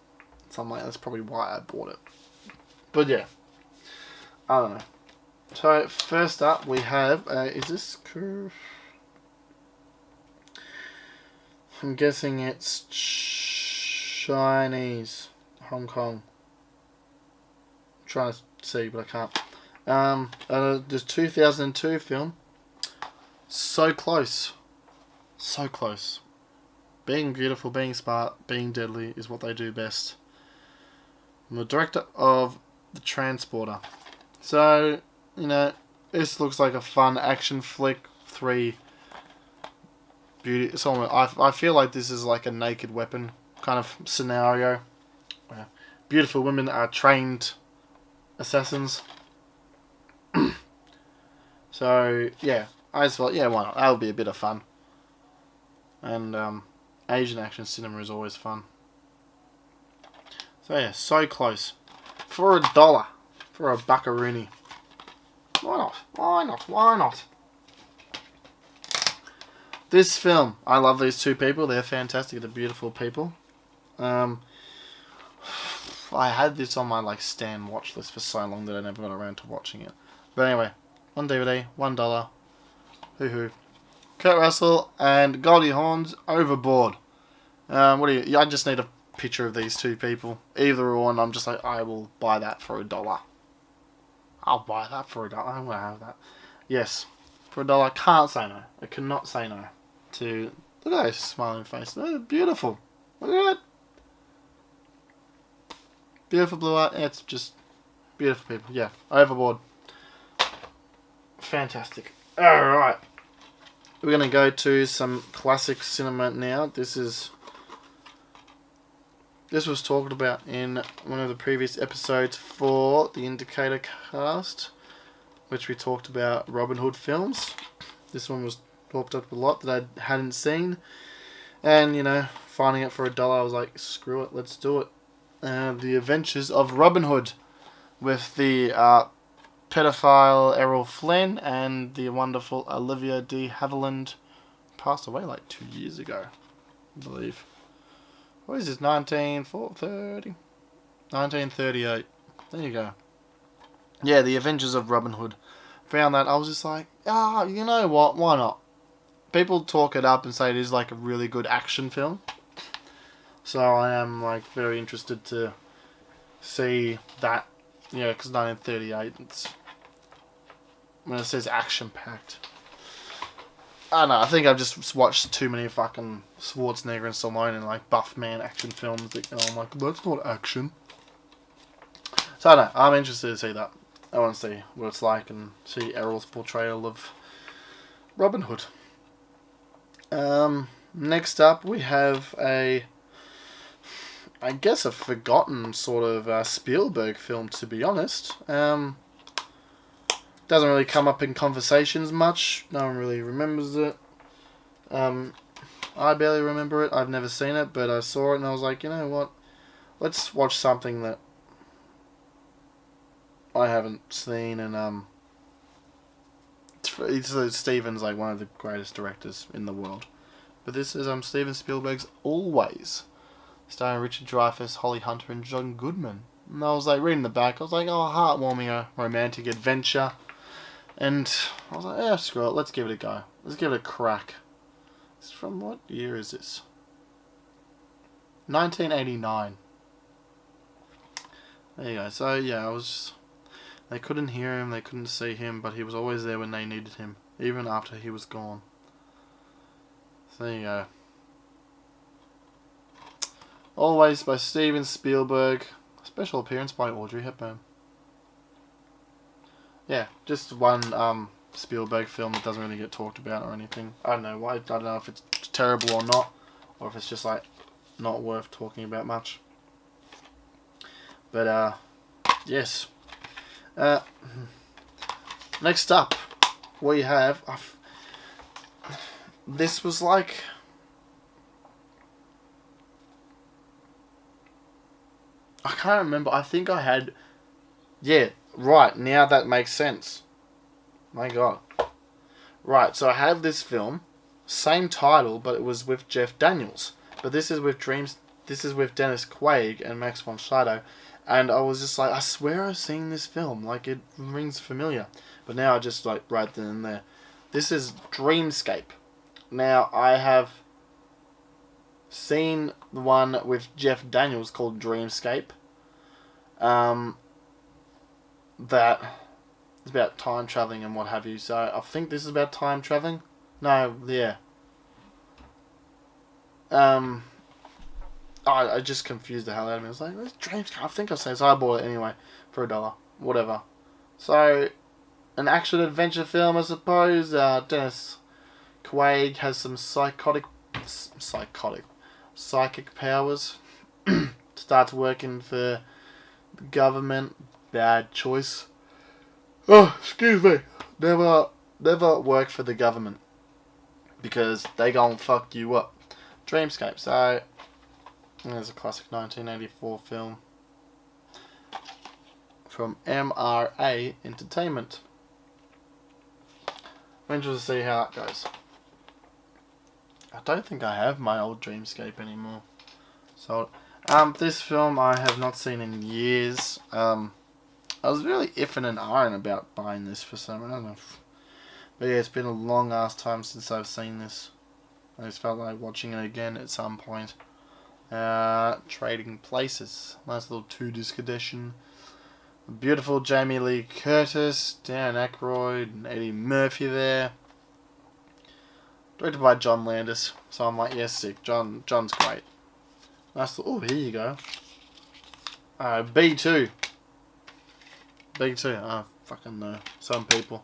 So I'm like, that's probably why I bought it. But yeah. I don't know. So first up we have, is this curve? I'm guessing it's Chinese. Hong Kong. I'm trying to see, but I can't. This 2002 film. So close. So close. Being beautiful, being smart, being deadly is what they do best. I'm the director of The Transporter. So, you know, this looks like a fun action flick. 3 beauty. I feel like this is like a Naked Weapon kind of scenario. Where beautiful women are trained assassins. So, yeah. I just thought, yeah, why not? That would be a bit of fun. And Asian action cinema is always fun. So yeah, so close. For $1. For a buckaroonie. Why not? Why not? Why not? This film, I love these two people. They're fantastic. They're beautiful people. I had this on my like Stan watch list for so long that I never got around to watching it. But anyway, on DVD, $1. Hoo-hoo. Kurt Russell and Goldie Hawn's Overboard. I just need a picture of these two people. Either or, and I'm just like, I will buy that for $1. I'll buy that for $1. I'm going to have that. Yes. For $1. Can't say no. I cannot say no. Look at those smiling faces. They're beautiful. Look at it. Beautiful blue eye. It's just beautiful people. Yeah. Overboard. Fantastic. Alright. We're going to go to some classic cinema now. This was talked about in one of the previous episodes for the Indicator cast, which we talked about Robin Hood films. This one was talked up a lot that I hadn't seen. And, you know, finding it for $1, I was like, screw it, let's do it. The Adventures of Robin Hood with the pedophile Errol Flynn and the wonderful Olivia de Havilland. Passed away like 2 years ago, I believe. What is this, 1938. There you go. Yeah, The Adventures of Robin Hood. Found that, I was just like, you know what, why not? People talk it up and say it is like a really good action film. So I am like very interested to see that. Yeah, because 1938, when it says action-packed. I don't know, I think I've just watched too many fucking Schwarzenegger and Stallone and like buff man action films that, I'm like, that's not action. So I don't know, I'm interested to see that. I want to see what it's like and see Errol's portrayal of Robin Hood. Next up we have I guess a forgotten sort of Spielberg film, to be honest. Doesn't really come up in conversations much. No one really remembers it. I barely remember it. I've never seen it, but I saw it and I was like, you know what? Let's watch something that I haven't seen. And Stephen's like one of the greatest directors in the world. But this is Steven Spielberg's Always, starring Richard Dreyfuss, Holly Hunter, and John Goodman. And I was like reading the back, I was like, oh, heartwarming, a romantic adventure. And I was like, yeah, screw it, let's give it a go. Let's give it a crack. It's from what year is this? 1989. There you go. So yeah, they couldn't hear him, they couldn't see him, but he was always there when they needed him, even after he was gone. So there you go. Always by Steven Spielberg. Special appearance by Audrey Hepburn. Yeah, just one Spielberg film that doesn't really get talked about or anything. I don't know why. I don't know if it's terrible or not, or if it's just like not worth talking about much. But yes. Next up, we have this was like I can't remember. I think I had. Yeah, right. Now that makes sense. My God. Right, so I have this film, same title, but it was with Jeff Daniels. But this is with This is with Dennis Quaid and Max von Sydow, and I was just like, I swear I've seen this film. Like, it rings familiar. But now I just like right then and there. This is Dreamscape. Now I have seen the one with Jeff Daniels called Dreamscape. That is about time traveling and what have you. So I think this is about time traveling. No, yeah. I just confused the hell out of me. I was like, "Where's Dreamscape?" I think I've seen it. So I bought it anyway for $1. Whatever. So, an action adventure film, I suppose. Dennis Quaid has some psychic powers. Starts working for the government. Bad choice. Oh, excuse me. Never work for the government, because they gon' fuck you up. Dreamscape. So, there's a classic 1984 film from MRA Entertainment. I'm interested to see how that goes. I don't think I have my old Dreamscape anymore. So, this film I have not seen in years. I was really iffing and ahhing about buying this for some reason. I don't know. But yeah, it's been a long ass time since I've seen this. I just felt like watching it again at some point. Trading Places. Nice little 2-disc edition. Beautiful Jamie Lee Curtis, Dan Aykroyd, and Eddie Murphy there. Directed by John Landis. So I'm like, yes, sick. John's great. Nice little, oh, here you go. B2. B2. I fucking know. Some people.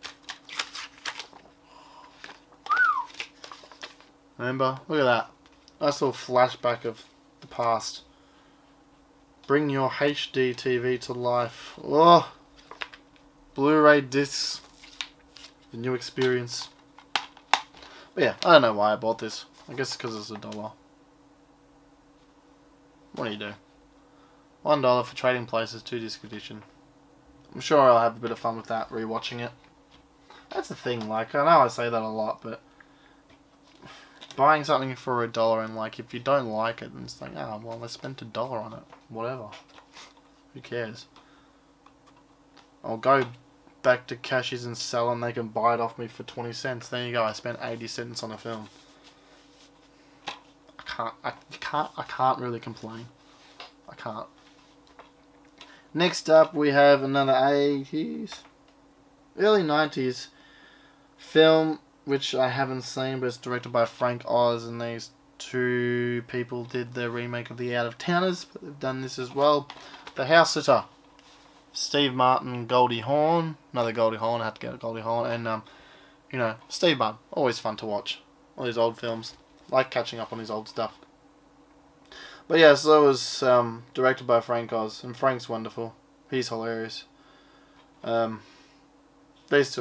Remember? Look at that. Nice little flashback of the past. Bring your HD TV to life. Oh! Blu-ray discs. The new experience. But yeah, I don't know why I bought this. I guess because it's $1. What do you do? $1 for Trading Places 2-disc edition. I'm sure I'll have a bit of fun with that, rewatching it. That's the thing, like, I know I say that a lot, but buying something for $1 and, like, if you don't like it, then it's like, oh, well, I spent $1 on it. Whatever. Who cares? I'll go back to Cashies and sell and they can buy it off me for 20 cents. There you go, I spent 80 cents on a film. I can't really complain. I can't. Next up, we have another 80s, early 90s film, which I haven't seen, but it's directed by Frank Oz, and these two people did the remake of The Out of Towners, but they've done this as well. The House Sitter. Steve Martin, Goldie Hawn, another Goldie Hawn, I had to get a Goldie Hawn, and, you know, Steve Martin, always fun to watch. All these old films, like catching up on his old stuff. But yeah, so it was directed by Frank Oz, and Frank's wonderful. He's hilarious. These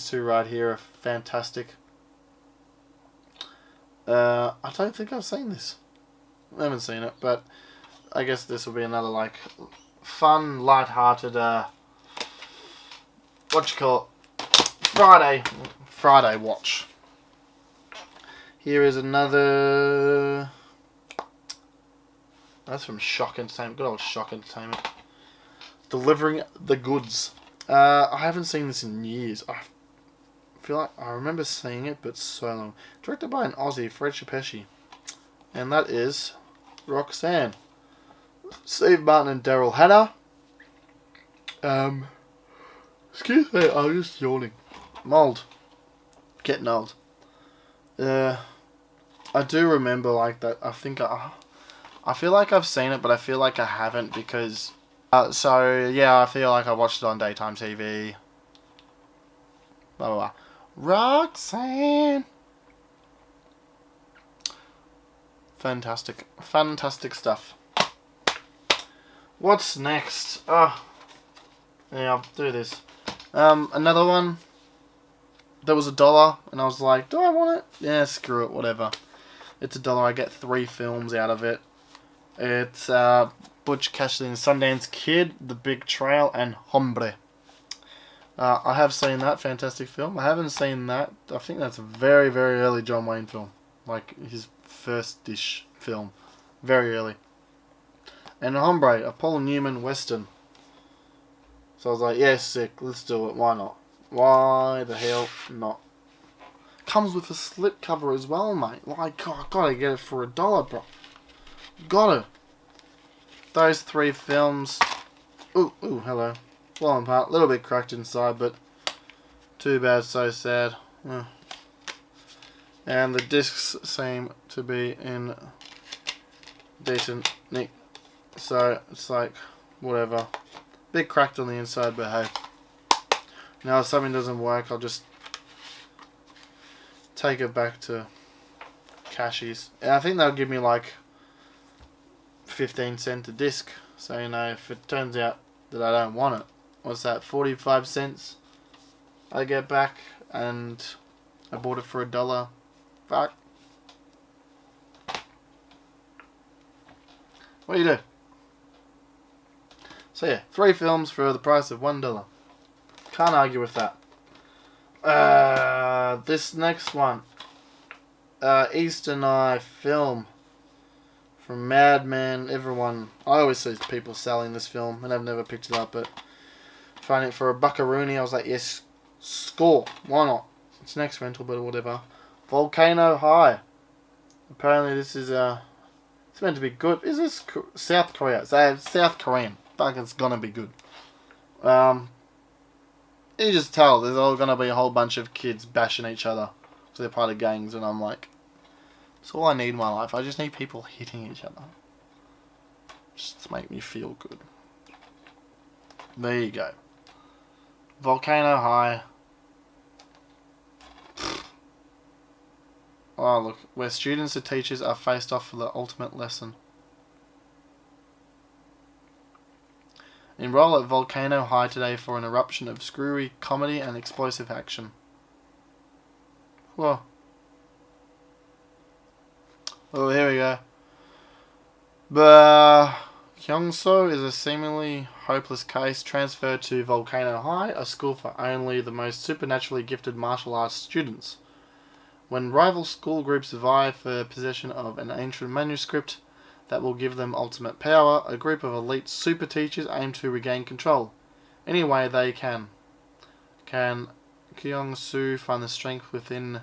two right here are fantastic. I don't think I've seen this. I haven't seen it, but I guess this will be another like fun, light-hearted what you call it? Friday watch. Here is another. That's from Shock Entertainment. Good old Shock Entertainment. Delivering the Goods. I haven't seen this in years. I feel like I remember seeing it, but so long. Directed by an Aussie, Fred Chapeshi. And that is Roxanne. Steve Martin and Daryl Hannah. Excuse me, I'm just yawning. I'm old. Getting old. I do remember like that. I feel like I've seen it, but I feel like I haven't because. So yeah, I feel like I watched it on daytime TV. Blah blah blah. Roxanne. Fantastic, fantastic stuff. What's next? Oh, yeah, I'll do this. Another one. There was $1, and I was like, do I want it? Yeah, screw it, whatever. It's $1. I get 3 films out of it. It's Butch Cassidy and Sundance Kid, The Big Trail, and Hombre. I have seen that fantastic film. I haven't seen that. I think that's a very, very early John Wayne film, like his first-ish film, very early. And Hombre, a Paul Newman western. So I was like, yeah, sick. Let's do it. Why not? Why the hell not? Comes with a slipcover as well, mate. Like, I gotta get it for $1, bro. Gotta. Those 3 films. Ooh, hello. Falling apart. A little bit cracked inside, but too bad, so sad. And the discs seem to be in decent nick. So, it's like, whatever. Bit cracked on the inside, but hey. Now if something doesn't work, I'll just take it back to Cashies. And I think they'll give me like 15 cents a disc. So, you know, if it turns out that I don't want it, what's that, 45 cents I get back, and I bought it for $1. Fuck. What do you do? So yeah, 3 films for the price of $1. Can't argue with that. This next one. Eastern Eye film. From Madman, everyone. I always see people selling this film, and I've never picked it up, but finding it for $1 I was like, yes, score. Why not? It's next rental, but whatever. Volcano High. Apparently this is, it's meant to be good. Is this South Korea? South Korean. Fuck, it's gonna be good. You just tell there's all gonna be a whole bunch of kids bashing each other because they're part of gangs, and I'm like, that's all I need in my life. I just need people hitting each other. Just to make me feel good. There you go. Volcano High. Oh look, where students and teachers are faced off for the ultimate lesson. Enroll at Volcano High today for an eruption of screwy comedy and explosive action. Whoa. Oh, here we go. Kyungso is a seemingly hopeless case transferred to Volcano High, a school for only the most supernaturally gifted martial arts students. When rival school groups vie for possession of an ancient manuscript that will give them ultimate power, a group of elite super teachers aim to regain control. Any way they can. Can Kyung-soo find the strength within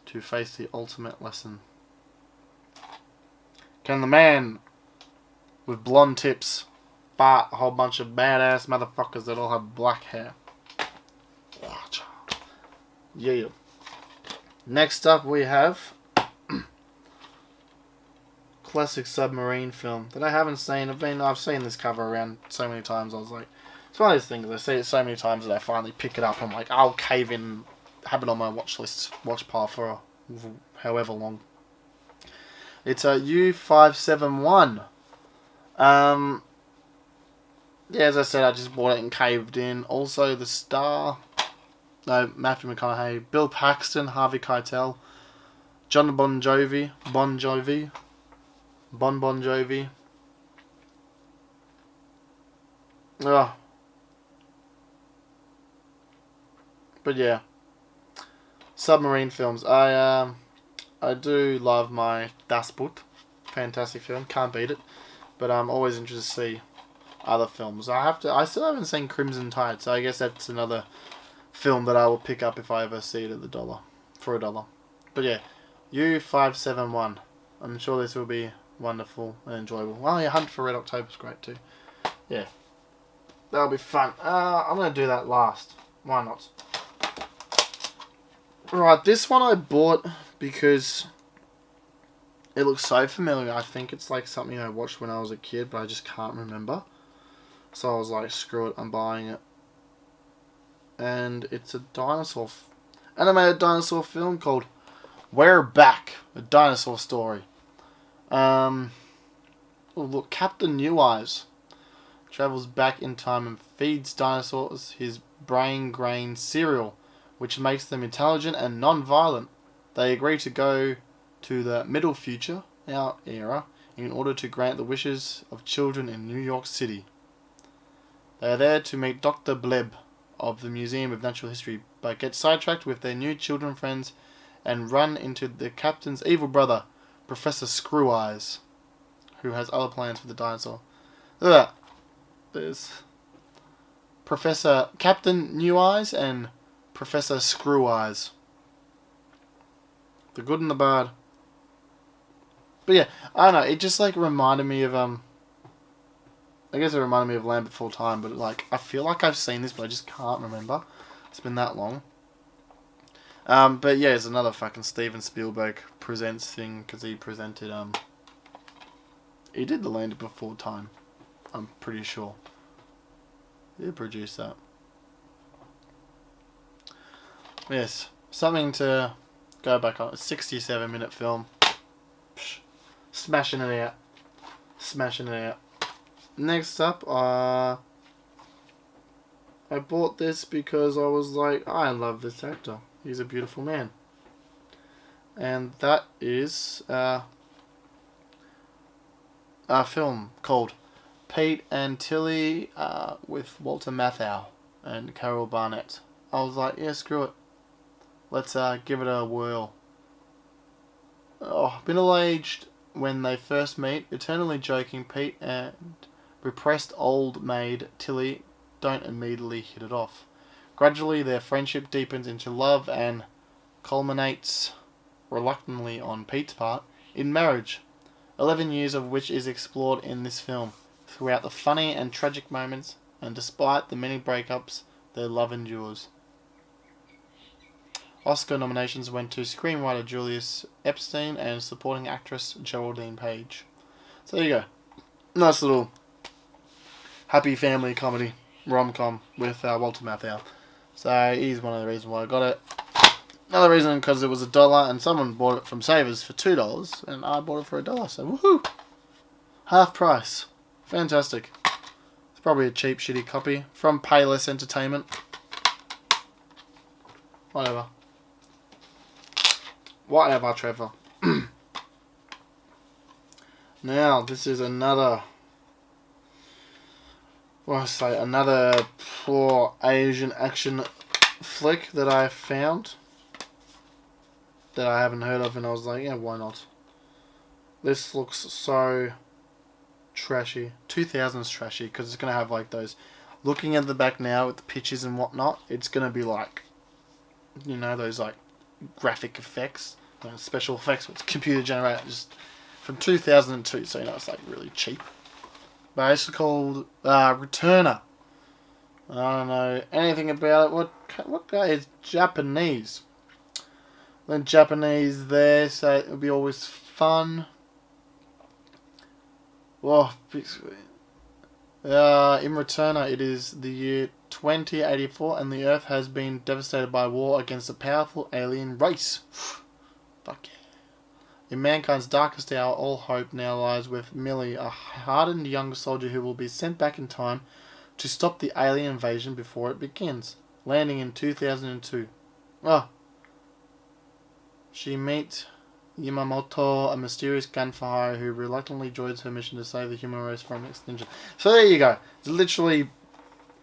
to face the ultimate lesson? Can the man with blonde tips fight a whole bunch of badass motherfuckers that all have black hair? Yeah. Next up we have classic submarine film that I haven't seen. I've seen this cover around so many times. I was like, it's one of those things. I see it so many times that I finally pick it up. I'm like, I'll cave in, have it on my watch pile for however long. It's a U571. Yeah, as I said, I just bought it and caved in. Also, the star. No, Matthew McConaughey, Bill Paxton, Harvey Keitel, John Bon Jovi. Ugh. But yeah, submarine films. I I do love my Das Boot. Fantastic film, can't beat it. But I'm always interested to see other films. I still haven't seen Crimson Tide, so I guess that's another film that I will pick up if I ever see it at the dollar. For $1. But yeah, U571. I'm sure this will be wonderful and enjoyable. Well, yeah, Hunt for Red October is great too. Yeah. That'll be fun. I'm going to do that last. Why not? Right, this one I bought because it looks so familiar. I think it's like something I watched when I was a kid, but I just can't remember. So I was like, screw it, I'm buying it. And it's a animated dinosaur film called We're Back, a dinosaur story. Oh look, Captain New Eyes travels back in time and feeds dinosaurs his brain grain cereal, which makes them intelligent and non-violent. They agree to go to the middle future, our era, in order to grant the wishes of children in New York City. They are there to meet Dr. Bleb of the Museum of Natural History, but get sidetracked with their new children friends and run into the captain's evil brother, Professor Screw Eyes, who has other plans for the dinosaur. Look at that. There's Captain New Eyes and Professor Screw Eyes. The good and the bad. But yeah, I don't know, it just like reminded me of I guess it reminded me of Land Before Time, but like I feel like I've seen this, but I just can't remember. It's been that long. But yeah, it's another fucking Steven Spielberg presents thing, because he presented he did the Land Before Time, I'm pretty sure. He produced that. Yes, something to go back on. A 67-minute film. Psh, smashing it out. Smashing it out. Next up, I bought this because I was like, I love this actor. He's a beautiful man. And that is a film called Pete and Tilly with Walter Matthau and Carol Barnett. I was like, yeah, screw it. Let's give it a whirl. Oh, middle-aged when they first meet, eternally joking Pete and repressed old maid Tilly don't immediately hit it off. Gradually their friendship deepens into love and culminates, reluctantly on Pete's part, in marriage. 11 years of which is explored in this film. Throughout the funny and tragic moments, and despite the many breakups, their love endures. Oscar nominations went to screenwriter Julius Epstein and supporting actress Geraldine Page. So there you go. Nice little happy family comedy rom-com with Walter Matthau. So he's one of the reasons why I got it. Another reason because it was $1 and someone bought it from Savers for $2 and I bought it for $1. So woohoo! Half price. Fantastic. It's probably a cheap, shitty copy from Payless Entertainment. Whatever. Whatever, Trevor. Now, this is another... another poor Asian action flick that I found. That I haven't heard of, and I was like, yeah, why not? This looks so... trashy. 2000s trashy, because it's going to have like those, looking at the back now with the pictures and whatnot, it's going to be like, you know, those like graphic effects, special effects with computer generated, just from 2002, so you know it's like really cheap. But it's called Returner. I don't know anything about it. What guy is Japanese? Then Japanese there, so it'll be always fun. Whoa, big screen. In Returner, it is the year 2084, and the Earth has been devastated by war against a powerful alien race. Fuck yeah. In mankind's darkest hour, all hope now lies with Millie, a hardened young soldier who will be sent back in time to stop the alien invasion before it begins. Landing in 2002. Oh. She meets Yamamoto, a mysterious gunfire who reluctantly joins her mission to save the human race from extinction. So there you go. It's literally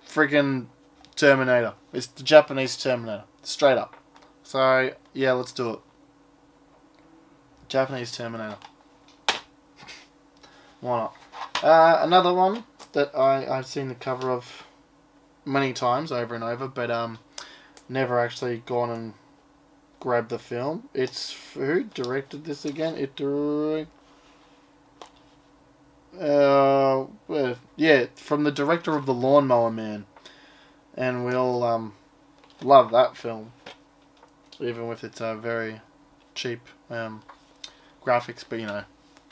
freaking Terminator. It's the Japanese Terminator. Straight up. So, yeah, let's do it. Japanese Terminator. Why not? Another one that I've seen the cover of many times over and over, but never actually gone and grabbed the film. It's who directed this again? Yeah, from the director of The Lawnmower Man, and we all love that film, even with its very cheap graphics. But you know,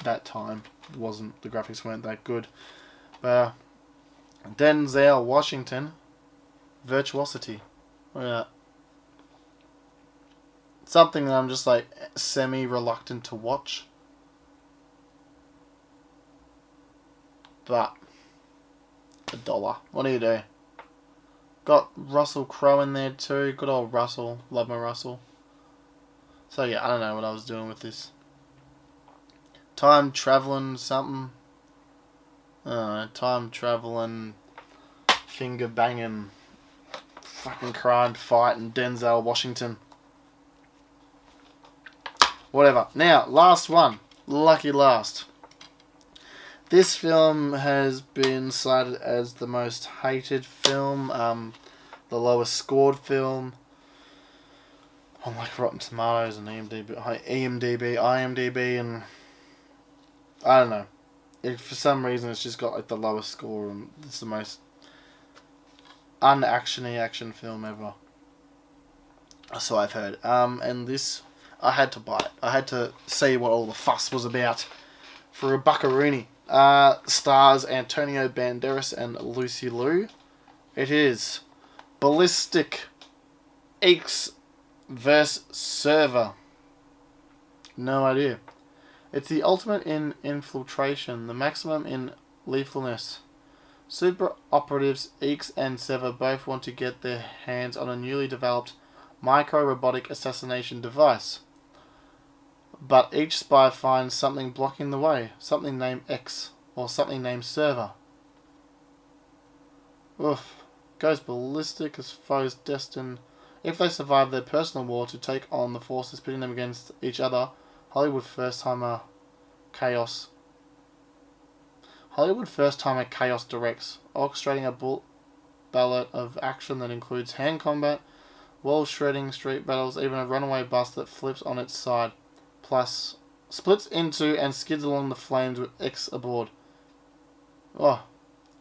that time the graphics weren't that good. Denzel Washington, Virtuosity. Yeah. Something that I'm just like semi-reluctant to watch. But $1. What do you do? Got Russell Crowe in there too. Good old Russell. Love my Russell. So yeah, I don't know what I was doing with this. Time traveling something. Time traveling, finger banging, fucking crime fight, and Denzel Washington. Whatever. Now, last one. Lucky last. This film has been cited as the most hated film, the lowest scored film on like Rotten Tomatoes and IMDb, and I don't know. For some reason, it's just got like the lowest score, and it's the most un-actiony action film ever. So I've heard. And this, I had to buy it. I had to see what all the fuss was about for a buckaroonie. Stars Antonio Banderas and Lucy Liu. It is Ballistic X vs. Server. No idea. It's the ultimate in infiltration, the maximum in lethalness. Super operatives Eeks and Sever both want to get their hands on a newly developed micro-robotic assassination device. But each spy finds something blocking the way, something named X, or something named Server. Oof. Goes ballistic as foes destined, if they survive their personal war, to take on the forces pitting them against each other. Hollywood first-timer Chaos directs, orchestrating a ballad of action that includes hand combat, wall-shredding street battles, even a runaway bus that flips on its side, plus splits into and skids along the flames with X aboard. Oh,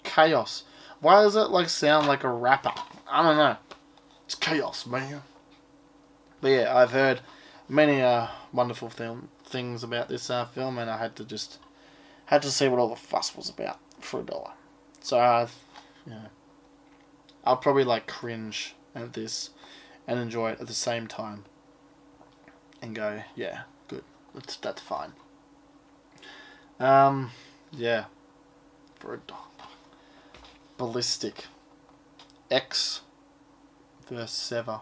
Chaos. Why does it like sound like a rapper? I don't know. It's Chaos, man. But yeah, I've heard many wonderful things about this film, and I had to see what all the fuss was about for $1. So I'll probably like cringe at this and enjoy it at the same time, and go, yeah, good, that's fine. Yeah, for $1. Ballistic X versus Sever.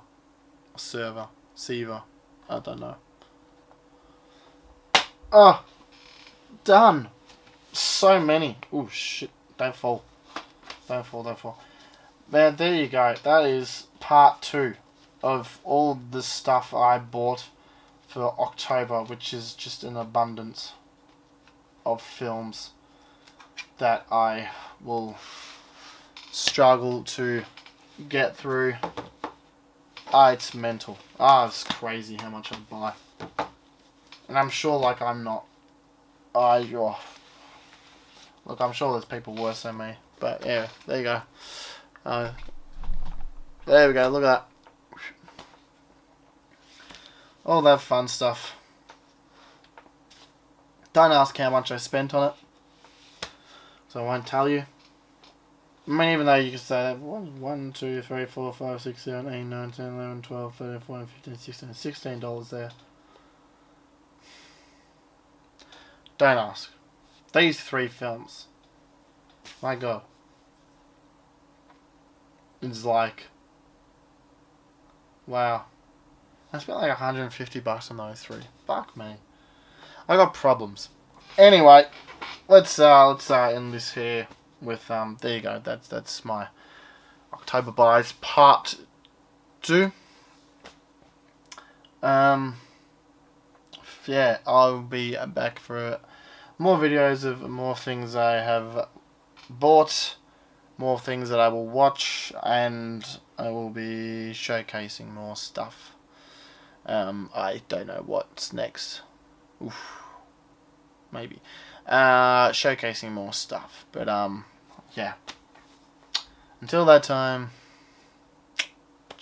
I don't know. Oh, done. So many. Oh shit! Don't fall. Man, there you go. That is part 2 of all the stuff I bought for October, which is just an abundance of films that I will struggle to get through. It's mental. It's crazy how much I buy. And I'm sure, like, I'm not... Look, I'm sure there's people worse than me. But, yeah, there you go. There we go, look at that. All that fun stuff. Don't ask how much I spent on it, so I won't tell you. I mean, even though you could say that 1, 2, 3, 4, 5, 6, 7, 8, 9, 10, 11, 12, 13, 14, 15, 16, $16 there. Don't ask. These 3 films, my god, it's like, wow. I spent like $150 on those 3. Fuck me. I got problems. Anyway, let's end this here with there you go. That's my October buys part 2. yeah, I'll be back for more videos of more things I have bought, more things that I will watch, and I will be showcasing more stuff. I don't know what's next. Oof, maybe. Showcasing more stuff. But, yeah. Until that time,